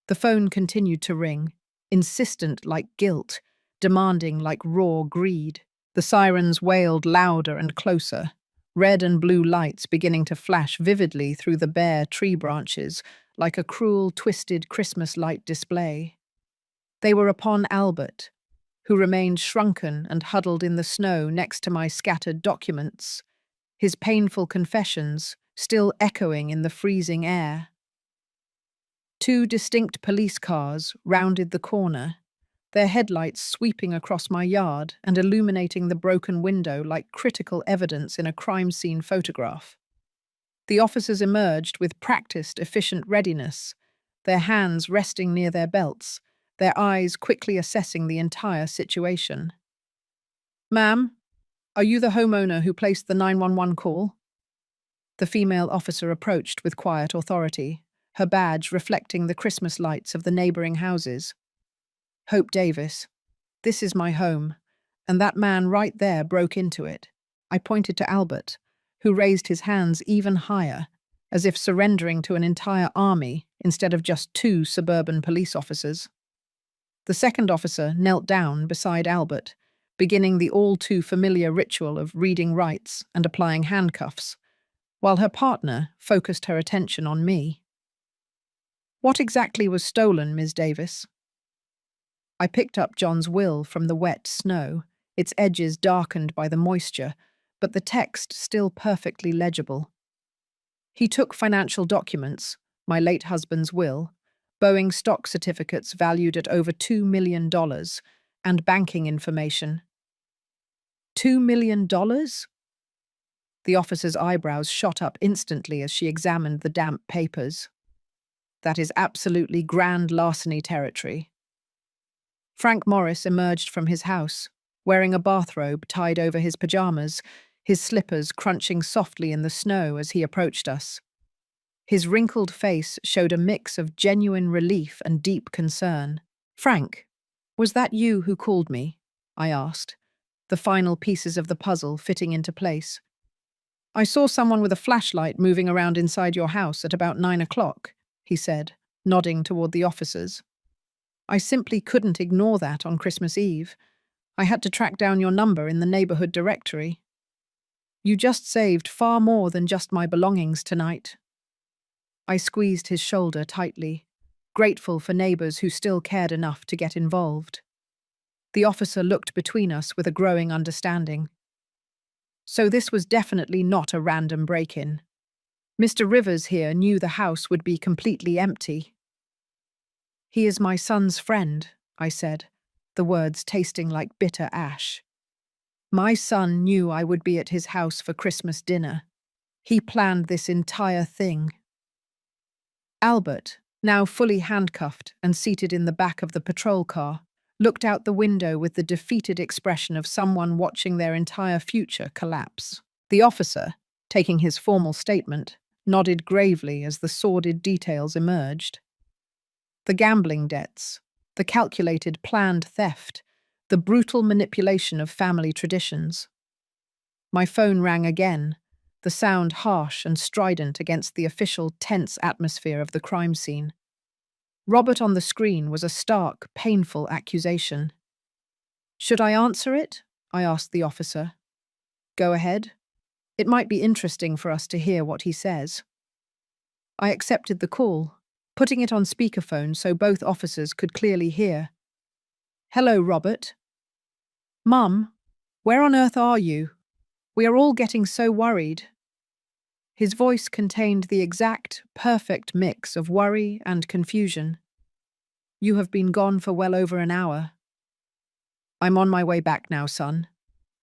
A: The phone continued to ring, insistent like guilt, demanding like raw greed. The sirens wailed louder and closer, red and blue lights beginning to flash vividly through the bare tree branches like a cruel, twisted Christmas light display. They were upon Albert, who remained shrunken and huddled in the snow next to my scattered documents, his painful confessions still echoing in the freezing air. Two distinct police cars rounded the corner, their headlights sweeping across my yard and illuminating the broken window like critical evidence in a crime scene photograph. The officers emerged with practiced, efficient readiness, their hands resting near their belts, their eyes quickly assessing the entire situation. "Ma'am, are you the homeowner who placed the 911 call?" The female officer approached with quiet authority, her badge reflecting the Christmas lights of the neighboring houses. "Hope Davis. This is my home, and that man right there broke into it." I pointed to Albert, who raised his hands even higher, as if surrendering to an entire army instead of just two suburban police officers. The second officer knelt down beside Albert, beginning the all-too-familiar ritual of reading rights and applying handcuffs, while her partner focused her attention on me. "What exactly was stolen, Ms. Davis?" I picked up John's will from the wet snow, its edges darkened by the moisture, but the text still perfectly legible. He took financial documents, my late husband's will, Boeing stock certificates valued at over $2 million, and banking information. $2 million? The officer's eyebrows shot up instantly as she examined the damp papers. "That is absolutely grand larceny territory." Frank Morris emerged from his house, wearing a bathrobe tied over his pajamas, his slippers crunching softly in the snow as he approached us. His wrinkled face showed a mix of genuine relief and deep concern. "Frank, was that you who called me?" I asked, the final pieces of the puzzle fitting into place. "I saw someone with a flashlight moving around inside your house at about 9 o'clock, he said, nodding toward the officers. "I simply couldn't ignore that on Christmas Eve. I had to track down your number in the neighborhood directory. You just saved far more than just my belongings tonight." I squeezed his shoulder tightly, grateful for neighbors who still cared enough to get involved. The officer looked between us with a growing understanding. So this was definitely not a random break-in. Mr. Rivers here knew the house would be completely empty. "He is my son's friend," I said, the words tasting like bitter ash. "My son knew I would be at his house for Christmas dinner. He planned this entire thing." Albert, now fully handcuffed and seated in the back of the patrol car, looked out the window with the defeated expression of someone watching their entire future collapse. The officer, taking his formal statement, nodded gravely as the sordid details emerged. The gambling debts, the calculated, planned theft, the brutal manipulation of family traditions. My phone rang again, the sound harsh and strident against the official, tense atmosphere of the crime scene. Robert on the screen was a stark, painful accusation. "Should I answer it?" I asked the officer. "Go ahead. It might be interesting for us to hear what he says." I accepted the call, putting it on speakerphone so both officers could clearly hear. "Hello, Robert." "Mum, where on earth are you? We are all getting so worried." His voice contained the exact, perfect mix of worry and confusion. "You have been gone for well over an hour." "I'm on my way back now, son.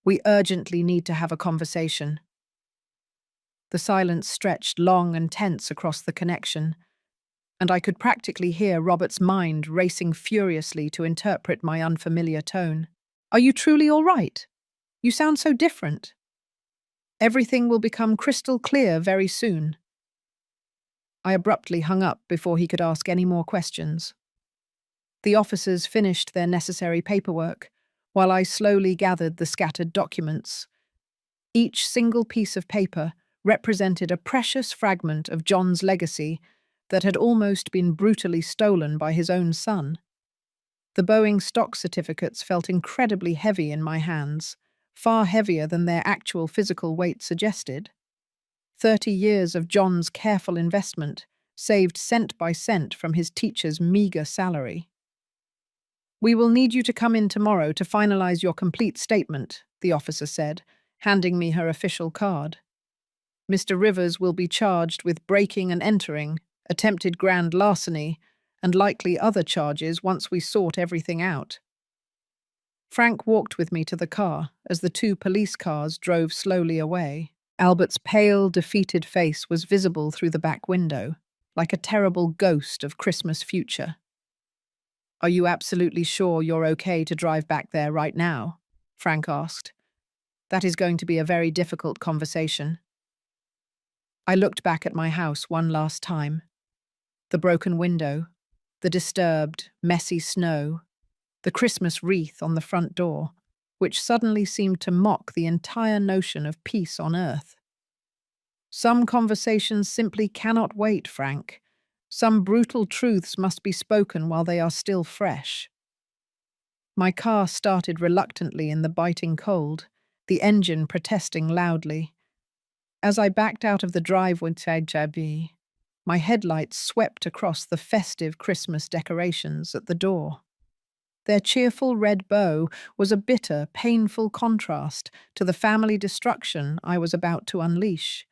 A: We urgently need to have a conversation." The silence stretched long and tense across the connection, and I could practically hear Robert's mind racing furiously to interpret my unfamiliar tone. "Are you truly all right? You sound so different." "Everything will become crystal clear very soon." I abruptly hung up before he could ask any more questions. The officers finished their necessary paperwork, while I slowly gathered the scattered documents. Each single piece of paper represented a precious fragment of John's legacy that had almost been brutally stolen by his own son. The Boeing stock certificates felt incredibly heavy in my hands, far heavier than their actual physical weight suggested. 30 years of John's careful investment, saved cent by cent from his teacher's meager salary. "We will need you to come in tomorrow to finalize your complete statement," the officer said, handing me her official card. "Mr. Rivers will be charged with breaking and entering, attempted grand larceny, and likely other charges once we sort everything out." Frank walked with me to the car as the two police cars drove slowly away. Albert's pale, defeated face was visible through the back window, like a terrible ghost of Christmas future. "Are you absolutely sure you're okay to drive back there right now?" Frank asked. "That is going to be a very difficult conversation." I looked back at my house one last time. The broken window, the disturbed, messy snow, the Christmas wreath on the front door, which suddenly seemed to mock the entire notion of peace on earth. Some conversations simply cannot wait, Frank. Some brutal truths must be spoken while they are still fresh. My car started reluctantly in the biting cold, the engine protesting loudly. As I backed out of the driveway, my headlights swept across the festive Christmas decorations at the door. Their cheerful red bow was a bitter, painful contrast to the family destruction I was about to unleash.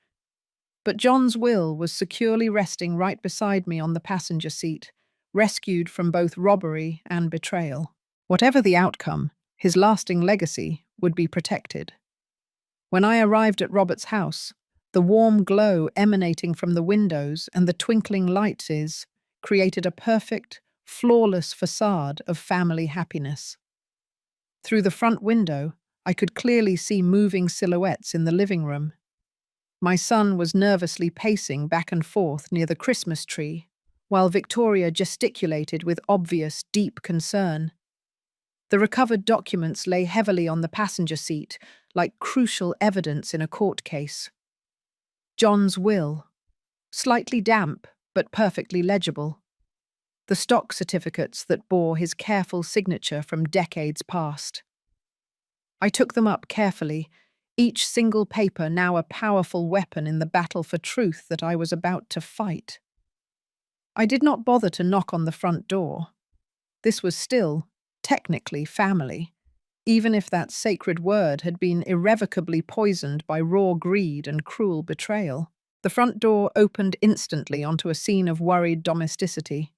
A: But John's will was securely resting right beside me on the passenger seat, rescued from both robbery and betrayal. Whatever the outcome, his lasting legacy would be protected. When I arrived at Robert's house, the warm glow emanating from the windows and the twinkling lights created a perfect, flawless facade of family happiness. Through the front window, I could clearly see moving silhouettes in the living room. My son was nervously pacing back and forth near the Christmas tree, while Victoria gesticulated with obvious, deep concern. The recovered documents lay heavily on the passenger seat, like crucial evidence in a court case. John's will, slightly damp but perfectly legible. The stock certificates that bore his careful signature from decades past. I took them up carefully, each single paper now a powerful weapon in the battle for truth that I was about to fight. I did not bother to knock on the front door. This was still, technically, family, even if that sacred word had been irrevocably poisoned by raw greed and cruel betrayal. The front door opened instantly onto a scene of worried domesticity.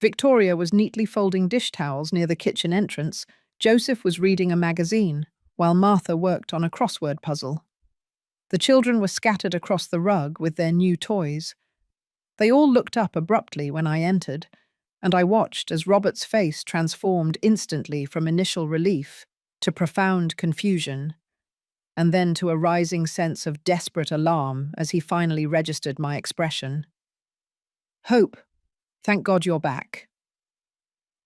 A: Victoria was neatly folding dish towels near the kitchen entrance. Joseph was reading a magazine, while Martha worked on a crossword puzzle. The children were scattered across the rug with their new toys. They all looked up abruptly when I entered, and I watched as Robert's face transformed instantly from initial relief to profound confusion, and then to a rising sense of desperate alarm as he finally registered my expression. "Hope, thank God you're back."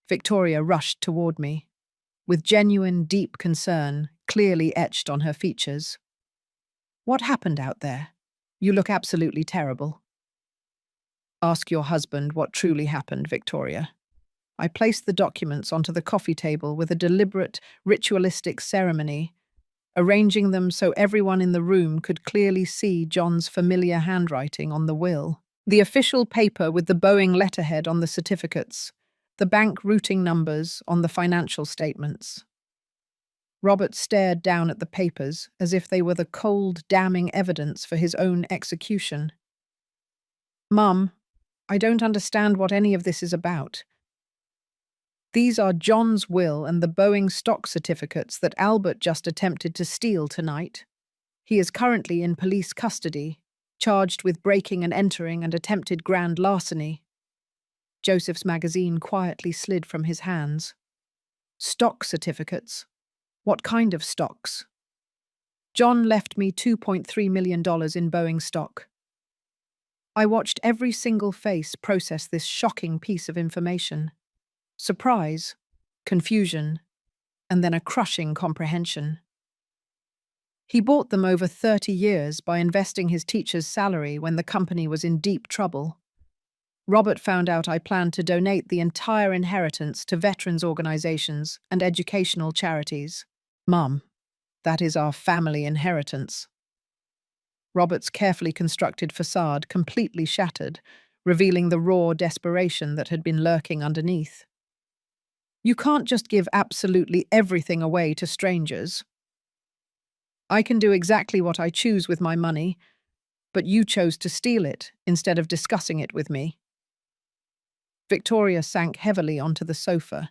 A: Victoria rushed toward me, with genuine, deep concern clearly etched on her features. What happened out there? You look absolutely terrible. Ask your husband what truly happened, Victoria. I placed the documents onto the coffee table with a deliberate, ritualistic ceremony, arranging them so everyone in the room could clearly see John's familiar handwriting on the will. The official paper with the Boeing letterhead on the certificates, the bank routing numbers on the financial statements. Robert stared down at the papers as if they were the cold, damning evidence for his own execution. Mum, I don't understand what any of this is about. These are John's will and the Boeing stock certificates that Albert just attempted to steal tonight. He is currently in police custody, charged with breaking and entering and attempted grand larceny. Joseph's magazine quietly slid from his hands. Stock certificates? What kind of stocks? John left me $2.3 million in Boeing stock. I watched every single face process this shocking piece of information. Surprise, confusion, and then a crushing comprehension. He bought them over 30 years by investing his teacher's salary when the company was in deep trouble. Robert found out I planned to donate the entire inheritance to veterans organizations and educational charities. Mum, that is our family inheritance. Robert's carefully constructed facade completely shattered, revealing the raw desperation that had been lurking underneath. You can't just give absolutely everything away to strangers. I can do exactly what I choose with my money, but you chose to steal it instead of discussing it with me. Victoria sank heavily onto the sofa,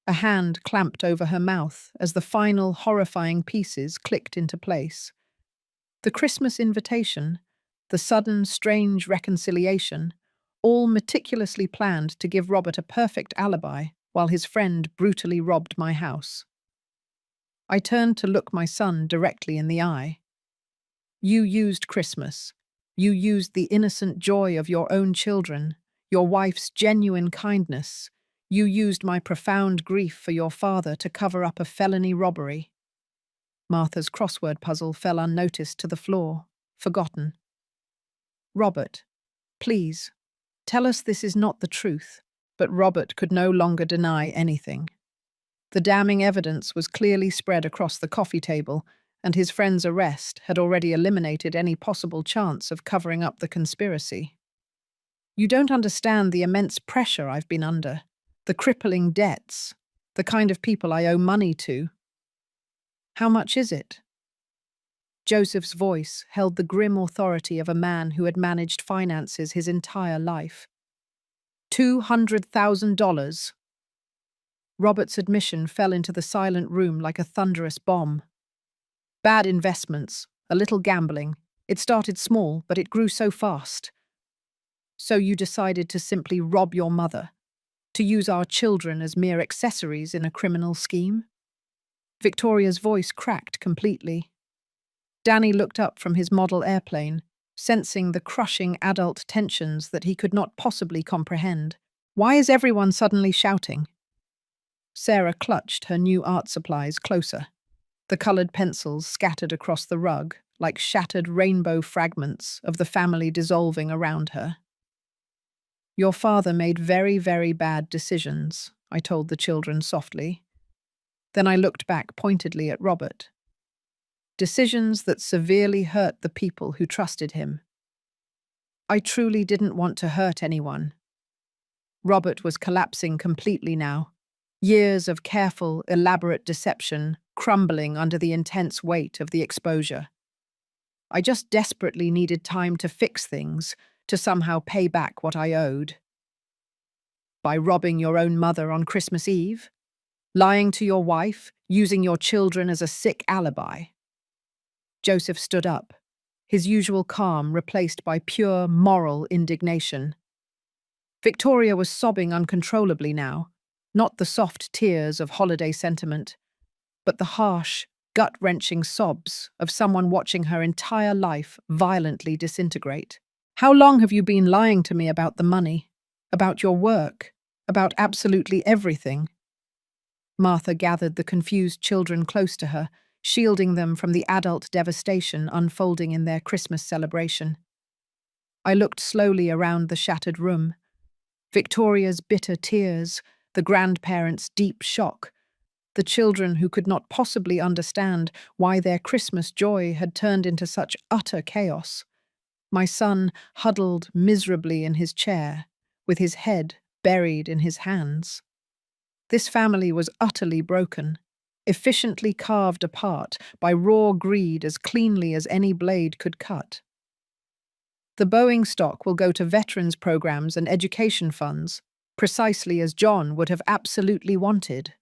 A: a hand clamped over her mouth as the final horrifying pieces clicked into place. The Christmas invitation, the sudden, strange reconciliation, all meticulously planned to give Robert a perfect alibi while his friend brutally robbed my house. I turned to look my son directly in the eye. You used Christmas. You used the innocent joy of your own children, your wife's genuine kindness. You used my profound grief for your father to cover up a felony robbery. Martha's crossword puzzle fell unnoticed to the floor, forgotten. Robert, please, tell us this is not the truth. But Robert could no longer deny anything. The damning evidence was clearly spread across the coffee table, and his friend's arrest had already eliminated any possible chance of covering up the conspiracy. You don't understand the immense pressure I've been under, the crippling debts, the kind of people I owe money to. How much is it? Joseph's voice held the grim authority of a man who had managed finances his entire life. $200,000. Robert's admission fell into the silent room like a thunderous bomb. Bad investments, a little gambling. It started small, but it grew so fast. So you decided to simply rob your mother, to use our children as mere accessories in a criminal scheme? Victoria's voice cracked completely. Danny looked up from his model airplane, sensing the crushing adult tensions that he could not possibly comprehend. Why is everyone suddenly shouting? Sarah clutched her new art supplies closer. The coloured pencils scattered across the rug like shattered rainbow fragments of the family dissolving around her. Your father made very, very bad decisions, I told the children softly. Then I looked back pointedly at Robert. Decisions that severely hurt the people who trusted him. I truly didn't want to hurt anyone. Robert was collapsing completely now. Years of careful, elaborate deception crumbling under the intense weight of the exposure. I just desperately needed time to fix things, to somehow pay back what I owed. By robbing your own mother on Christmas Eve? Lying to your wife, using your children as a sick alibi? Joseph stood up, his usual calm replaced by pure moral indignation. Victoria was sobbing uncontrollably now, not the soft tears of holiday sentiment, but the harsh, gut-wrenching sobs of someone watching her entire life violently disintegrate. How long have you been lying to me about the money, about your work, about absolutely everything? Martha gathered the confused children close to her, shielding them from the adult devastation unfolding in their Christmas celebration. I looked slowly around the shattered room. Victoria's bitter tears, the grandparents' deep shock, the children who could not possibly understand why their Christmas joy had turned into such utter chaos. My son huddled miserably in his chair, with his head buried in his hands. This family was utterly broken, efficiently carved apart by raw greed as cleanly as any blade could cut. The Boeing stock will go to veterans programs and education funds, precisely as John would have absolutely wanted.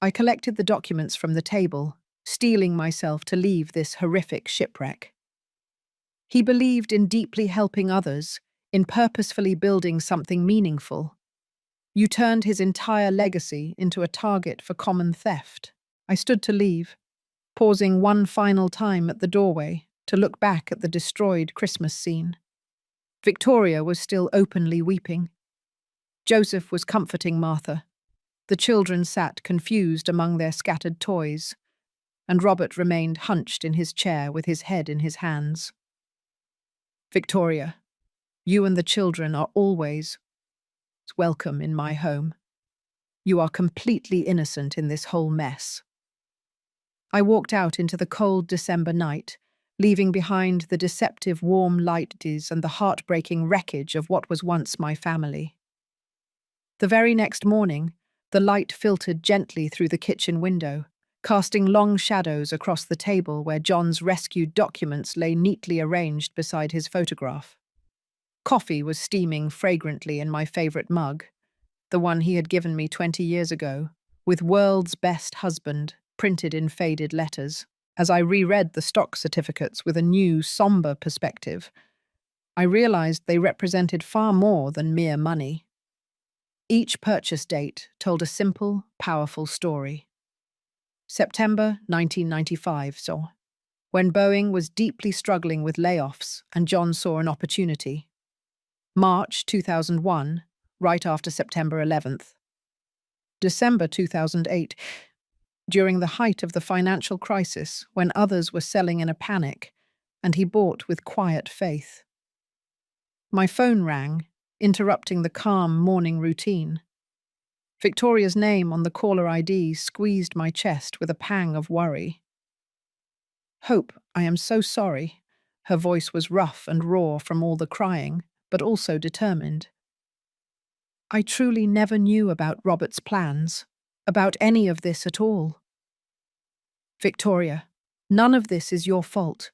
A: I collected the documents from the table, steeling myself to leave this horrific shipwreck. He believed in deeply helping others, in purposefully building something meaningful. You turned his entire legacy into a target for common theft. I stood to leave, pausing one final time at the doorway to look back at the destroyed Christmas scene. Victoria was still openly weeping. Joseph was comforting Martha. The children sat confused among their scattered toys, and Robert remained hunched in his chair with his head in his hands. Victoria, you and the children are always welcome in my home. You are completely innocent in this whole mess. I walked out into the cold December night, leaving behind the deceptive warm lights and the heartbreaking wreckage of what was once my family. The very next morning, the light filtered gently through the kitchen window, casting long shadows across the table where John's rescued documents lay neatly arranged beside his photograph. Coffee was steaming fragrantly in my favorite mug, the one he had given me 20 years ago, with "World's Best Husband" printed in faded letters. As I reread the stock certificates with a new, somber perspective, I realized they represented far more than mere money. Each purchase date told a simple, powerful story. September 1995 saw, when Boeing was deeply struggling with layoffs and John saw an opportunity. March 2001, right after September 11th. December 2008, during the height of the financial crisis when others were selling in a panic, and he bought with quiet faith. My phone rang, interrupting the calm morning routine. Victoria's name on the caller ID squeezed my chest with a pang of worry. "Hope, I am so sorry." Her voice was rough and raw from all the crying, but also determined. "I truly never knew about Robert's plans, about any of this at all." "Victoria, none of this is your fault.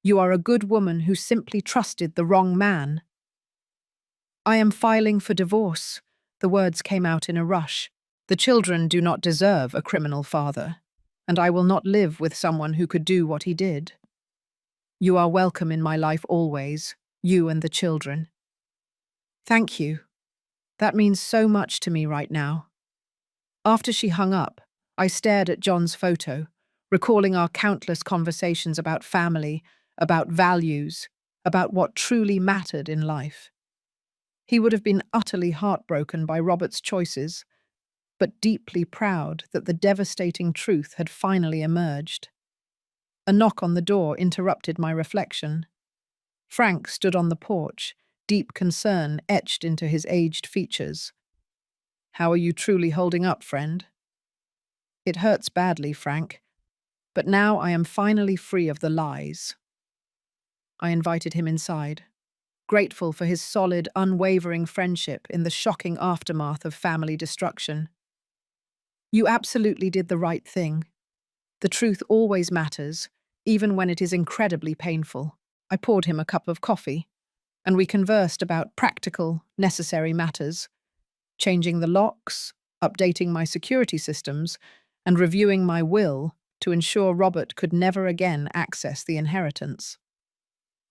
A: You are a good woman who simply trusted the wrong man." "I am filing for divorce." The words came out in a rush. "The children do not deserve a criminal father, and I will not live with someone who could do what he did. You are welcome in my life always, you and the children." "Thank you. That means so much to me right now." After she hung up, I stared at John's photo, recalling our countless conversations about family, about values, about what truly mattered in life. He would have been utterly heartbroken by Robert's choices, but deeply proud that the devastating truth had finally emerged. A knock on the door interrupted my reflection. Frank stood on the porch, deep concern etched into his aged features. "How are you truly holding up, friend?" "It hurts badly, Frank, but now I am finally free of the lies." I invited him inside, grateful for his solid, unwavering friendship in the shocking aftermath of family destruction. "You absolutely did the right thing. The truth always matters, even when it is incredibly painful." I poured him a cup of coffee, and we conversed about practical, necessary matters, changing the locks, updating my security systems, and reviewing my will to ensure Robert could never again access the inheritance.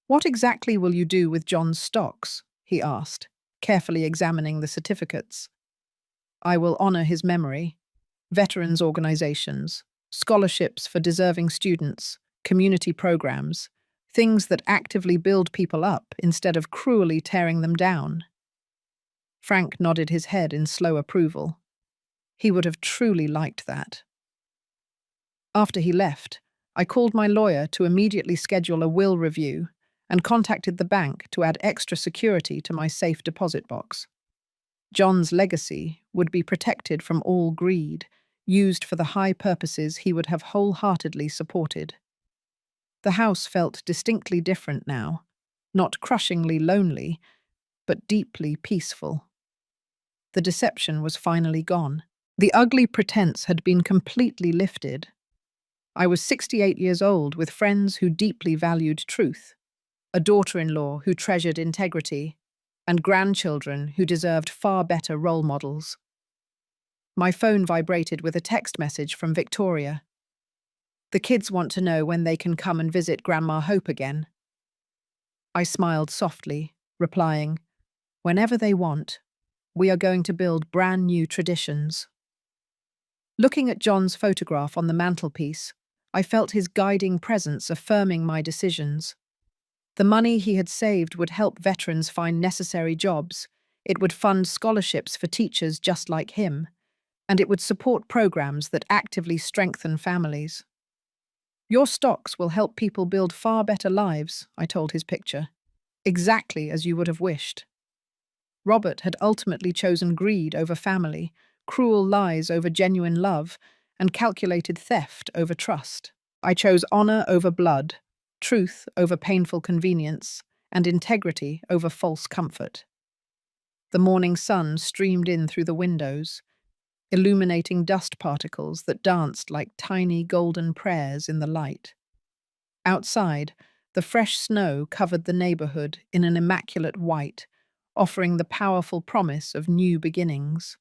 A: "What exactly will you do with John's stocks?" he asked, carefully examining the certificates. "I will honor his memory. Veterans organizations, scholarships for deserving students, community programs, things that actively build people up instead of cruelly tearing them down." Frank nodded his head in slow approval. He would have truly liked that. After he left, I called my lawyer to immediately schedule a will review and contacted the bank to add extra security to my safe deposit box. John's legacy would be protected from all greed, used for the high purposes he would have wholeheartedly supported. The house felt distinctly different now, not crushingly lonely, but deeply peaceful. The deception was finally gone. The ugly pretense had been completely lifted. I was 68 years old with friends who deeply valued truth, a daughter-in-law who treasured integrity, and grandchildren who deserved far better role models. My phone vibrated with a text message from Victoria. "The kids want to know when they can come and visit Grandma Hope again." I smiled softly, replying, "Whenever they want. We are going to build brand new traditions." Looking at John's photograph on the mantelpiece, I felt his guiding presence affirming my decisions. The money he had saved would help veterans find necessary jobs, it would fund scholarships for teachers just like him, and it would support programs that actively strengthen families. "Your stocks will help people build far better lives," I told his picture, "exactly as you would have wished." Robert had ultimately chosen greed over family, cruel lies over genuine love, and calculated theft over trust. I chose honor over blood, truth over painful convenience, and integrity over false comfort. The morning sun streamed in through the windows, illuminating dust particles that danced like tiny golden prayers in the light. Outside, the fresh snow covered the neighborhood in an immaculate white, offering the powerful promise of new beginnings.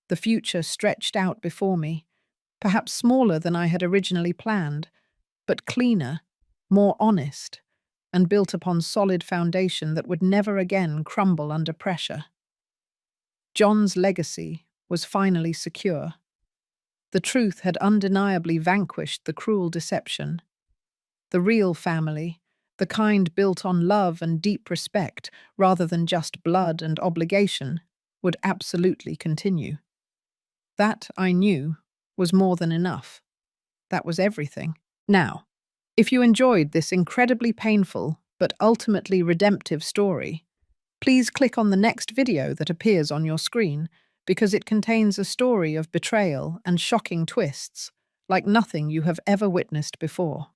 A: The future stretched out before me, perhaps smaller than I had originally planned, but cleaner, more honest, and built upon solid foundation that would never again crumble under pressure. John's legacy was finally secure. The truth had undeniably vanquished the cruel deception. The real family, the kind built on love and deep respect rather than just blood and obligation, would absolutely continue. That, I knew, was more than enough. That was everything. Now, if you enjoyed this incredibly painful but ultimately redemptive story, please click on the next video that appears on your screen because it contains a story of betrayal and shocking twists like nothing you have ever witnessed before.